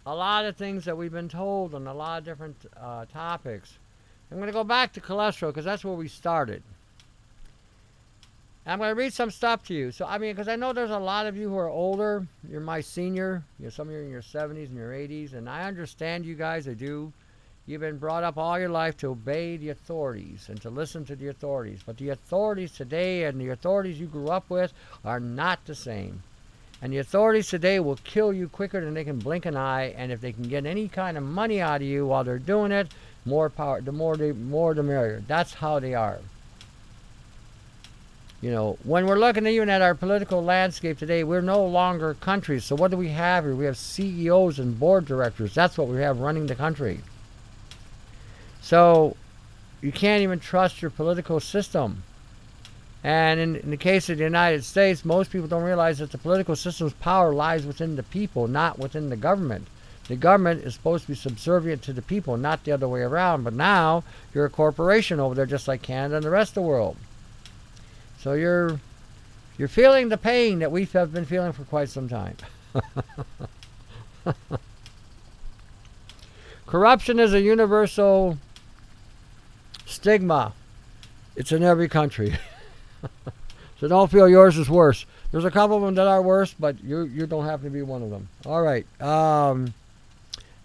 a lot of things that we've been told on a lot of different topics, I'm going to go back to cholesterol because that's where we started. I'm going to read some stuff to you. So, I mean, because I know there's a lot of you who are older. You're my senior. Some of you are in your 70s and your 80s. And I understand you guys. I do. You've been brought up all your life to obey the authorities and to listen to the authorities. But the authorities today and the authorities you grew up with are not the same. And the authorities today will kill you quicker than they can blink an eye. And if they can get any kind of money out of you while they're doing it, more power, the more the merrier. That's how they are. You know, when we're looking even at our political landscape today, we're no longer countries. So what do we have here? We have CEOs and board directors. That's what we have running the country. So you can't even trust your political system. And in the case of the United States, most people don't realize that the political system's power lies within the people, not within the government. The government is supposed to be subservient to the people, not the other way around. But now you're a corporation over there, just like Canada and the rest of the world. So you're feeling the pain that we have been feeling for quite some time. Corruption is a universal stigma. It's in every country. So don't feel yours is worse. There's a couple of them that are worse, but you don't have to be one of them. All right.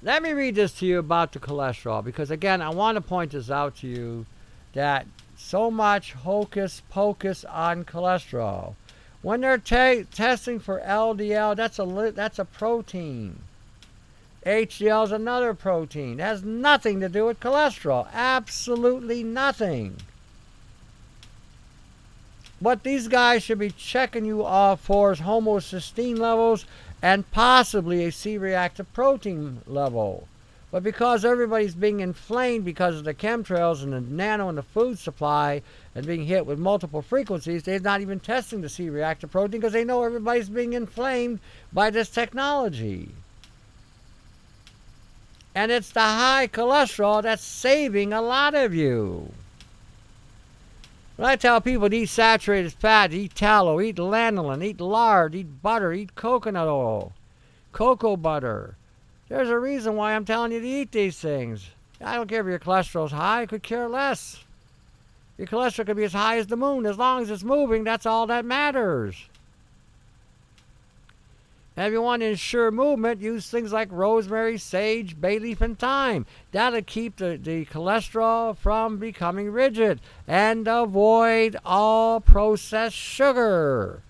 Let me read this to you about the cholesterol, because again, I want to point this out to you that so much hocus pocus on cholesterol. When they're testing for LDL, that's a protein. HDL is another protein. It has nothing to do with cholesterol. Absolutely nothing. What these guys should be checking you off for is homocysteine levels and possibly a C-reactive protein level. But because everybody's being inflamed because of the chemtrails and the nano and the food supply and being hit with multiple frequencies, they're not even testing the C-reactive protein because they know everybody's being inflamed by this technology. And it's the high cholesterol that's saving a lot of you. When I tell people to eat saturated fat, eat tallow, eat lanolin, eat lard, eat butter, eat coconut oil, cocoa butter, There's a reason why I'm telling you to eat these things. I don't care if your cholesterol's high. I could care less. Your cholesterol could be as high as the moon. As long as it's moving, that's all that matters. And if you want to ensure movement, use things like rosemary, sage, bay leaf, and thyme. That'll keep the cholesterol from becoming rigid. And avoid all processed sugar.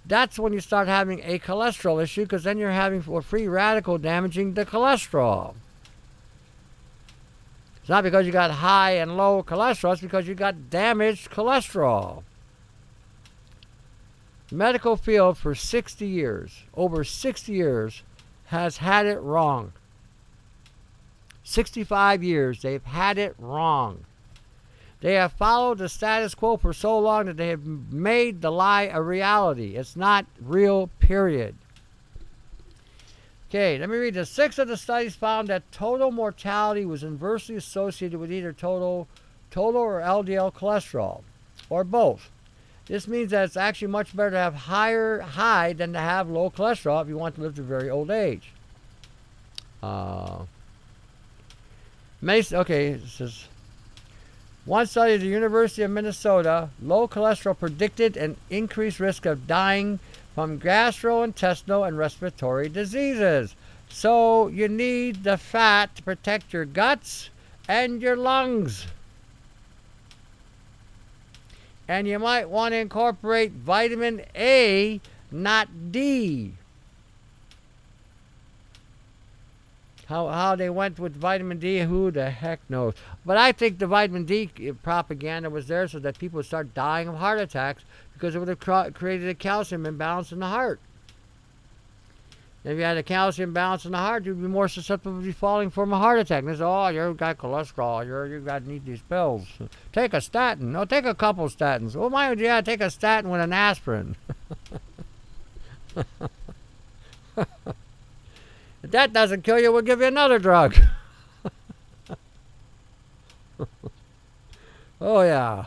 That's when you start having a cholesterol issue, because then you're having a free radical damaging the cholesterol. It's not because you got high and low cholesterol, it's because you got damaged cholesterol. The medical field for 60 years, over 60 years, has had it wrong. 65 years, they've had it wrong. They have followed the status quo for so long that they have made the lie a reality. It's not real, period. Okay, let me read this. 6 of the studies found that total mortality was inversely associated with either total or LDL cholesterol, or both. This means that it's actually much better to have high than to have low cholesterol if you want to live to a very old age. Okay, this is one study at the University of Minnesota. Low cholesterol predicted an increased risk of dying from gastrointestinal and respiratory diseases. So you need the fat to protect your guts and your lungs. And you might want to incorporate vitamin A, not D. How they went with vitamin D, who the heck knows? But I think the vitamin D propaganda was there so that people would start dying of heart attacks, because it would have created a calcium imbalance in the heart. If you had a calcium imbalance in the heart, you'd be more susceptible to falling from a heart attack. And they say, oh, you've got cholesterol. You've got to need these pills. Take a statin. No, take a couple statins. Well, why would you take a statin with an aspirin? If that doesn't kill you, we'll give you another drug. Oh, yeah.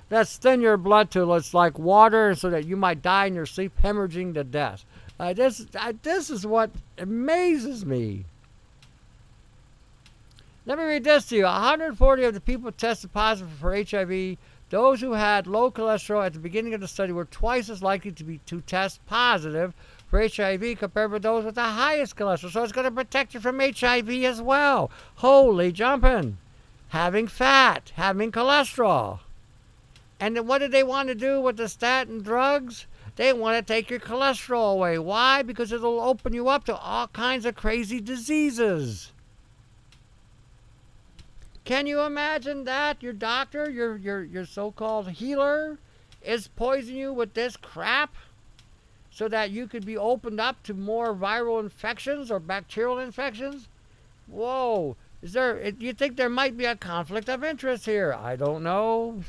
That's thin your blood till it's like water, so that you might die in your sleep, hemorrhaging to death. This is what amazes me. Let me read this to you. 140 of the people tested positive for HIV. Those who had low cholesterol at the beginning of the study were twice as likely to test positive for HIV compared with those with the highest cholesterol. So it's going to protect you from HIV as well. Holy jumping. Having fat, having cholesterol. And then what did they want to do with the statin drugs? They want to take your cholesterol away. Why? Because it'll open you up to all kinds of crazy diseases. Can you imagine that? Your doctor, your so-called healer, is poisoning you with this crap so that you could be opened up to more viral infections or bacterial infections? Whoa. Do you think there might be a conflict of interest here? I don't know.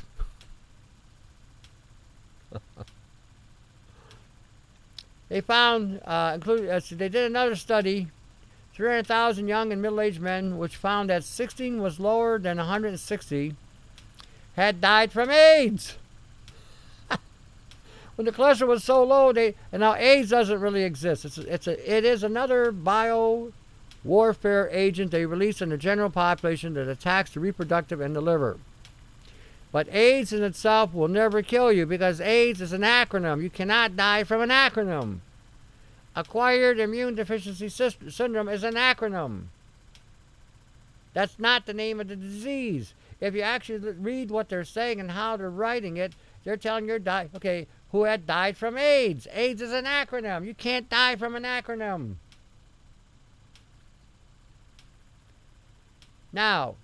They found, they did another study, 300,000 young and middle-aged men, which found that 16 was lower than 160, had died from AIDS. When the cholesterol was so low, and now AIDS doesn't really exist. It is another bio warfare agent they release in the general population that attacks the reproductive and the liver. But AIDS in itself will never kill you, because AIDS is an acronym. You cannot die from an acronym. Acquired immune deficiency syndrome is an acronym. That's not the name of the disease. If you actually read what they're saying and how they're writing it, they're telling you, who had died from AIDS. AIDS is an acronym. You can't die from an acronym. Now,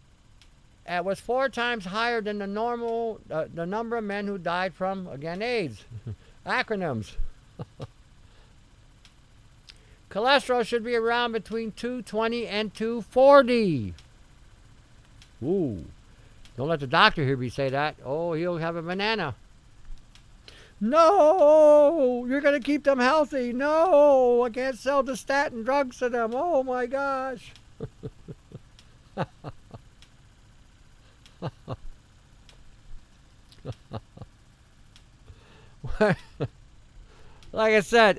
it was 4 times higher than the normal, the number of men who died from, again, AIDS. Acronyms. Cholesterol should be around between 220 and 240. Ooh. Don't let the doctor hear me say that. Oh, he'll have a banana. No! You're going to keep them healthy. No! I can't sell the statin drugs to them. Oh, my gosh. Like I said,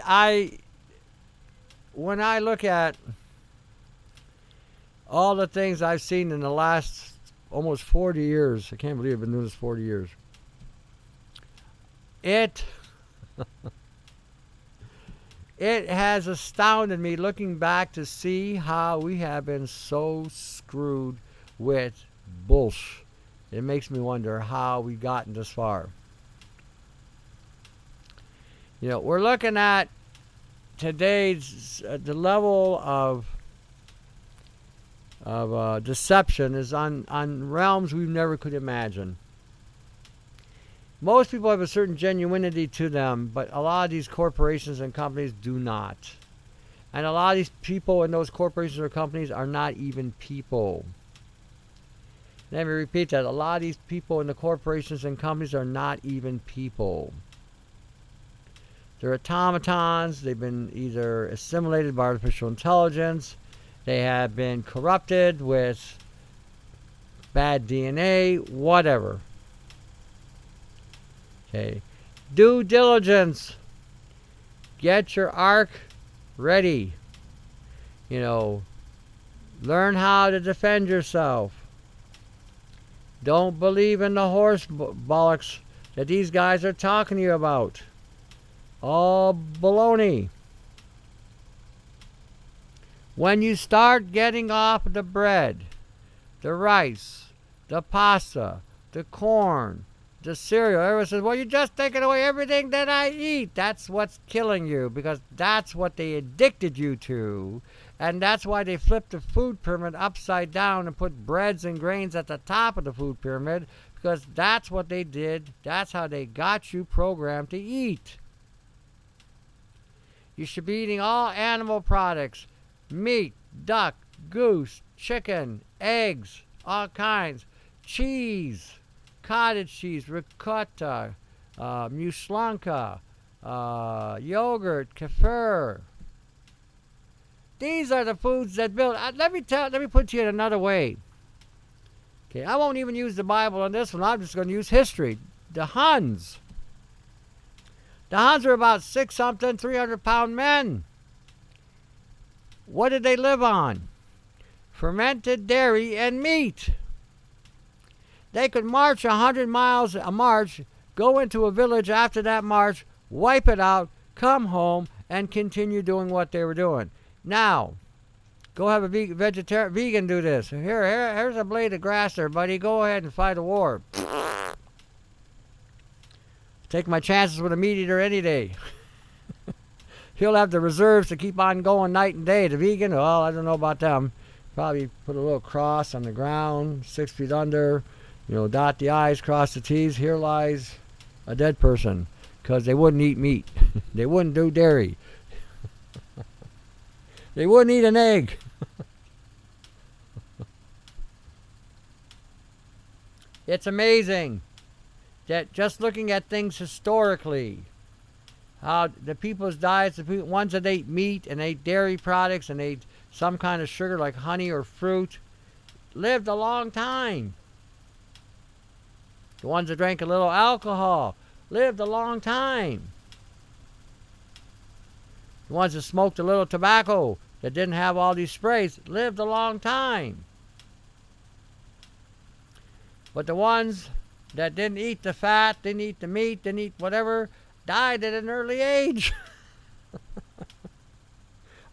when I look at all the things I've seen in the last almost 40 years, I can't believe I've been doing this 40 years. It has astounded me looking back to see how we have been so screwed with bullshit. It makes me wonder how we've gotten this far. You know, we're looking at today's the level of deception is on realms we never could imagine. Most people have a certain genuinity to them, but a lot of these corporations and companies do not. And a lot of these people in those corporations or companies are not even people. Let me repeat that. A lot of these people in the corporations and companies are not even people. They're automatons. They've been either assimilated by artificial intelligence. They have been corrupted with bad DNA, whatever. Okay. Due diligence. Get your ark ready. You know, learn how to defend yourself. Don't believe in the horse bollocks that these guys are talking to you about. All baloney. When you start getting off the bread, the rice, the pasta, the corn, the cereal, everyone says, well, you're just taking away everything that I eat. That's what's killing you, because that's what they addicted you to. And that's why they flipped the food pyramid upside down and put breads and grains at the top of the food pyramid, because that's what they did. That's how they got you programmed to eat. You should be eating all animal products. Meat, duck, goose, chicken, eggs, all kinds. Cheese, cottage cheese, ricotta, mueslanka, yogurt, kefir. These are the foods that build. Let me put it to you in another way. Okay, I won't even use the Bible on this one. I'm just going to use history. The Huns. The Huns were about 6-something, 300-pound men. What did they live on? Fermented dairy and meat. They could march 100 miles a march, go into a village after that march, wipe it out, come home, and continue doing what they were doing. Now, go have a vegan do this. Here's a blade of grass there, buddy. Go ahead and fight a war. Take my chances with a meat eater any day. He'll have the reserves to keep on going night and day. The vegan, well, I don't know about them. Probably put a little cross on the ground, 6 feet under. You know, dot the I's, cross the T's. Here lies a dead person, because they wouldn't eat meat. They wouldn't do dairy. They wouldn't eat an egg. It's amazing that just looking at things historically, how the people's diets, the ones that ate meat and ate dairy products and ate some kind of sugar like honey or fruit, lived a long time. The ones that drank a little alcohol lived a long time. The ones that smoked a little tobacco that didn't have all these sprays lived a long time. But the ones that didn't eat the fat, didn't eat the meat, didn't eat whatever, died at an early age.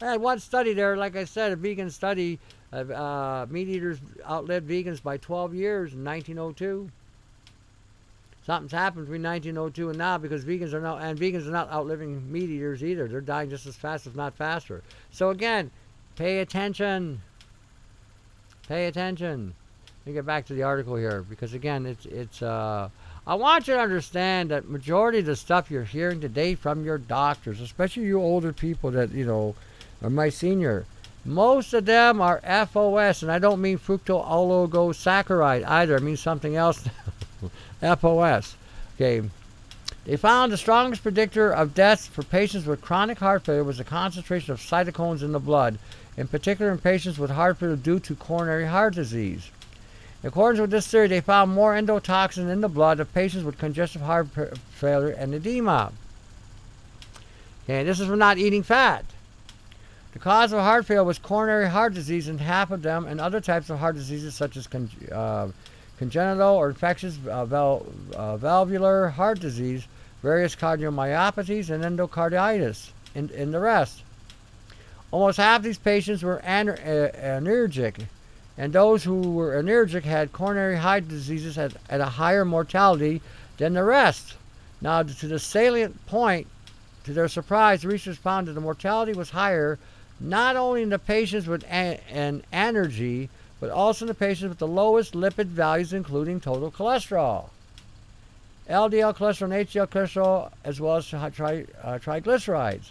I had one study there, like I said, a vegan study of meat eaters outlived vegans by 12 years in 1902. Something's happened between 1902 and now, because vegans are not outliving meat eaters either. They're dying just as fast, if not faster. So again, pay attention. Pay attention. Let me get back to the article here, because again, I want you to understand that majority of the stuff you're hearing today from your doctors, especially you older people that, you know, are my senior, most of them are FOS, and I don't mean fructooligosaccharides either. I mean something else. FOS. Okay. They found the strongest predictor of deaths for patients with chronic heart failure was the concentration of cytokines in the blood, in particular in patients with heart failure due to coronary heart disease. In accordance with this theory, they found more endotoxin in the blood of patients with congestive heart failure and edema. Okay, this is from not eating fat. The cause of heart failure was coronary heart disease in half of them, and other types of heart diseases such as congenital or infectious valvular heart disease, various cardiomyopathies, and endocarditis in the rest. Almost half these patients were anergic, and those who were anergic had coronary heart diseases at a higher mortality than the rest. Now, to the salient point, to their surprise, the researchers found that the mortality was higher not only in the patients with an anergy, but also in the patients with the lowest lipid values, including total cholesterol, LDL cholesterol and HDL cholesterol, as well as triglycerides.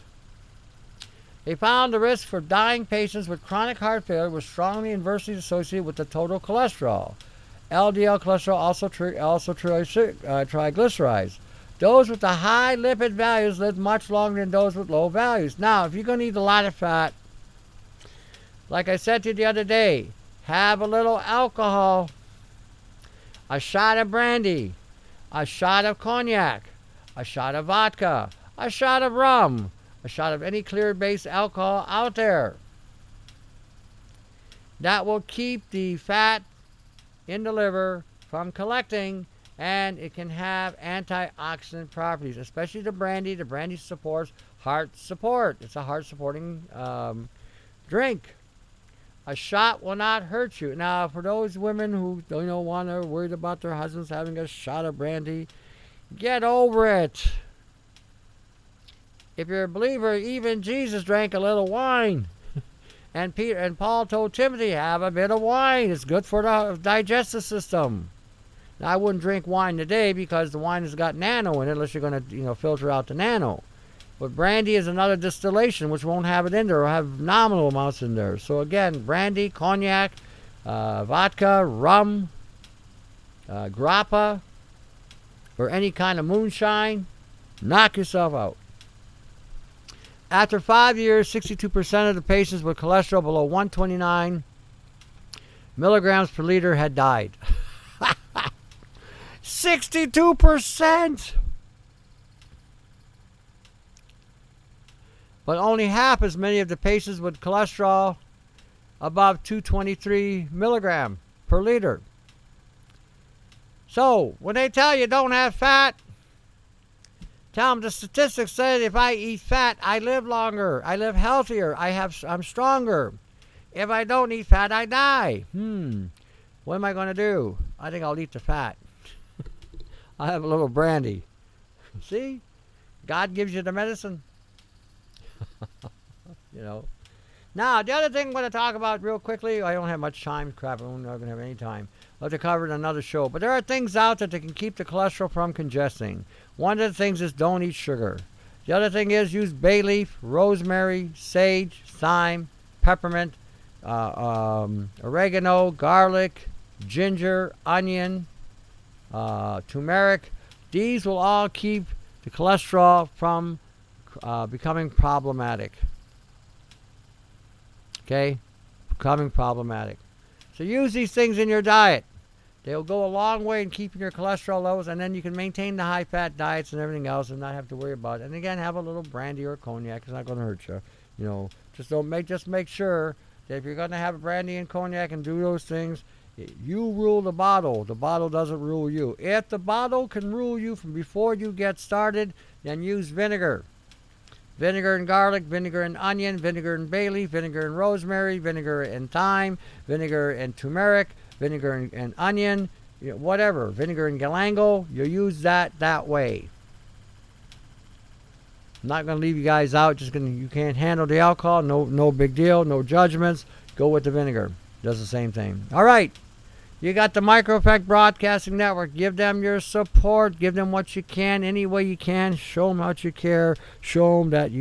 They found the risk for dying patients with chronic heart failure was strongly inversely associated with the total cholesterol. LDL cholesterol, also triglycerides. Those with the high lipid values lived much longer than those with low values. Now, if you're going to eat a lot of fat, like I said to you the other day, have a little alcohol, a shot of brandy, a shot of cognac, a shot of vodka, a shot of rum, a shot of any clear-based alcohol out there. That will keep the fat in the liver from collecting, and it can have antioxidant properties, especially the brandy. The brandy supports heart support. It's a heart-supporting drink. A shot will not hurt you. Now, for those women who are worried about their husbands having a shot of brandy, get over it. If you're a believer, even Jesus drank a little wine. And Peter and Paul told Timothy, have a bit of wine. It's good for the digestive system. Now, I wouldn't drink wine today because the wine has got nano in it, unless you're going to filter out the nano. But brandy is another distillation which won't have it in there or have nominal amounts in there. So again, brandy, cognac, vodka, rum, grappa, or any kind of moonshine, knock yourself out. After 5 years, 62% of the patients with cholesterol below 129 milligrams per liter had died. 62%! But only half as many of the patients with cholesterol above 223 milligram per liter. So, when they tell you don't have fat, tell them the statistics say if I eat fat, I live longer, I live healthier, I'm stronger. If I don't eat fat, I die. What am I going to do? I think I'll eat the fat. I'll have a little brandy. See? God gives you the medicine. Now, the other thing I'm going to talk about real quickly, I don't have much time. Crap, I'm not going to have any time. I'll have to cover it in another show. But there are things out there that can keep the cholesterol from congesting. One of the things is don't eat sugar. The other thing is use bay leaf, rosemary, sage, thyme, peppermint, oregano, garlic, ginger, onion, turmeric. These will all keep the cholesterol from becoming problematic. Okay? Becoming problematic. So use these things in your diet. They'll go a long way in keeping your cholesterol levels, and then you can maintain the high-fat diets and everything else and not have to worry about it. And again, have a little brandy or cognac. It's not going to hurt you. Just make sure that if you're going to have brandy and cognac and do those things, you rule the bottle. The bottle doesn't rule you. If the bottle can rule you from before you get started, then use vinegar. Vinegar and garlic, vinegar and onion, vinegar and bay leaf, vinegar and rosemary, vinegar and thyme, vinegar and turmeric, vinegar and onion, whatever. Vinegar and galangal, you use that way. I'm not going to leave you guys out. You can't handle the alcohol. No big deal. No judgments. Go with the vinegar. Does the same thing. All right. You got the Micro Effect Broadcasting Network. Give them your support. Give them what you can, any way you can. Show them how much you care. Show them that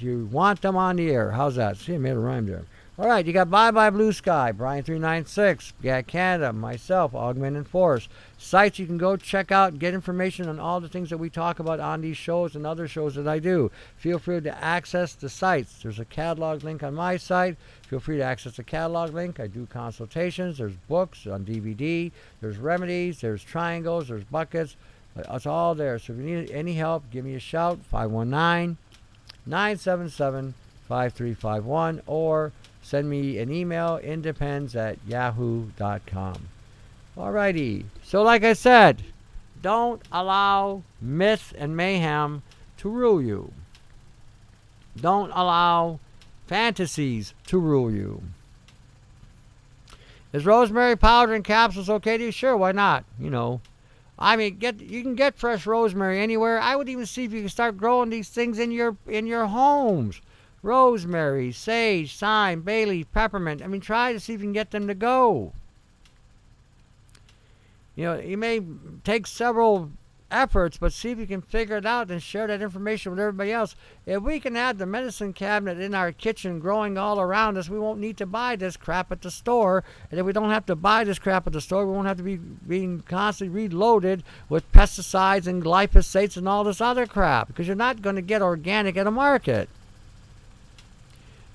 you want them on the air. How's that? See, I made a rhyme there. All right, you got Bye Bye Blue Sky, Brian396, Gat Canada, myself, Augment and Force. Sites you can go check out and get information on all the things that we talk about on these shows and other shows that I do. Feel free to access the sites. There's a catalog link on my site. Feel free to access the catalog link. I do consultations. There's books on DVD. There's remedies. There's triangles. There's buckets. It's all there. So if you need any help, give me a shout, 519-977-5600. 5351, or send me an email, independs@yahoo.com. Alrighty, so like I said, don't allow myth and mayhem to rule you. Don't allow fantasies to rule you. Is rosemary powder in capsules okay to you? Sure, why not? You know, I mean, you can get fresh rosemary anywhere. I would even see if you can start growing these things in your homes. Rosemary, sage, thyme, bay leaf, peppermint. I mean, try to see if you can get them to go. You know, you may take several efforts, but see if you can figure it out and share that information with everybody else. If we can have the medicine cabinet in our kitchen growing all around us, we won't need to buy this crap at the store. And if we don't have to buy this crap at the store, we won't have to be being constantly reloaded with pesticides and glyphosates and all this other crap, because you're not going to get organic at a market.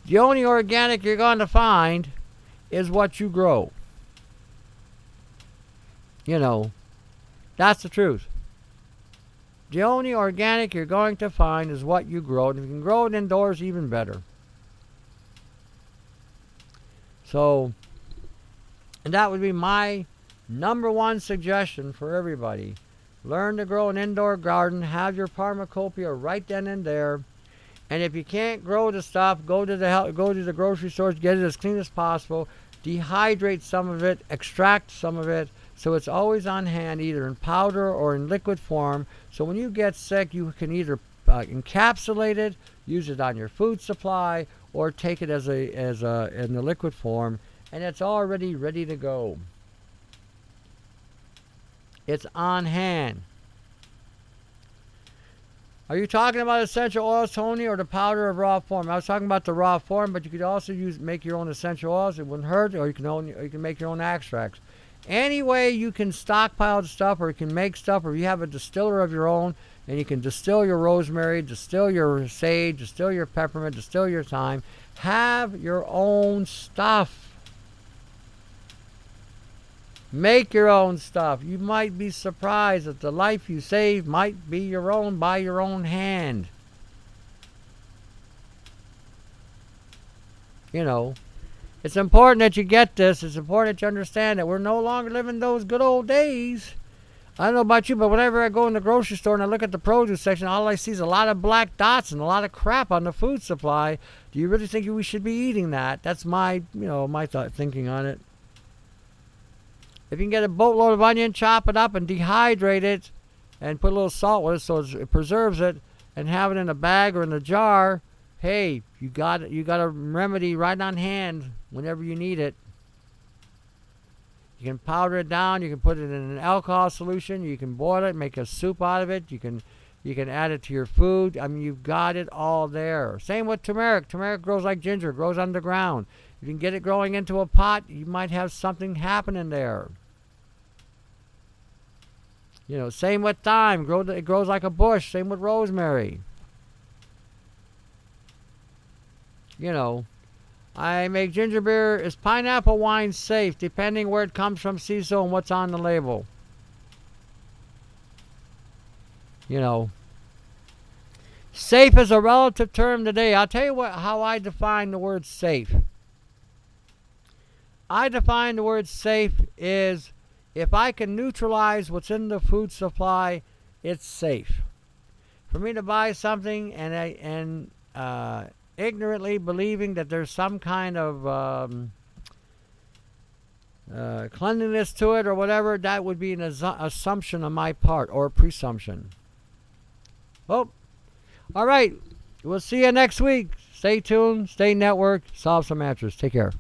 The only organic you're going to find is what you grow. You know, that's the truth. The only organic you're going to find is what you grow. And if you can grow it indoors, even better. So, and that would be my #1 suggestion for everybody. Learn to grow an indoor garden. Have your pharmacopoeia right then and there. And if you can't grow the stuff, go to the grocery stores, get it as clean as possible. Dehydrate some of it, extract some of it, so it's always on hand, either in powder or in liquid form. So when you get sick, you can either encapsulate it, use it on your food supply, or take it in the liquid form, and it's already ready to go. It's on hand. Are you talking about essential oils, Tony, or the powder of raw form? I was talking about the raw form, but you could also make your own essential oils. It wouldn't hurt, or you can make your own extracts. Any way you can stockpile the stuff, or you can make stuff, or you have a distiller of your own, and you can distill your rosemary, distill your sage, distill your peppermint, distill your thyme. Have your own stuff. Make your own stuff. You might be surprised that the life you save might be your own by your own hand. You know, it's important that you get this. It's important that you understand that we're no longer living those good old days. I don't know about you, but whenever I go in the grocery store and I look at the produce section, all I see is a lot of black dots and a lot of crap on the food supply. Do you really think we should be eating that? That's my thinking on it. If you can get a boatload of onion, chop it up and dehydrate it and put a little salt with it so it preserves it, and have it in a bag or in a jar, hey, you got a remedy right on hand whenever you need it. You can powder it down, you can put it in an alcohol solution, you can boil it, make a soup out of it, you can add it to your food. I mean, you've got it all there. Same with turmeric. Turmeric grows like ginger, grows underground. If you can get it growing into a pot, you might have something happening there. You know, same with thyme. It grows like a bush. Same with rosemary. You know, I make ginger beer. Is pineapple wine safe, depending where it comes from, CISO, and what's on the label? You know, safe is a relative term today. I'll tell you how I define the word safe. I define the word safe is if I can neutralize what's in the food supply, it's safe. For me to buy something and ignorantly believing that there's some kind of cleanliness to it or whatever, that would be an assumption on my part, or a presumption. Well, all right. We'll see you next week. Stay tuned. Stay networked. Solve some answers. Take care.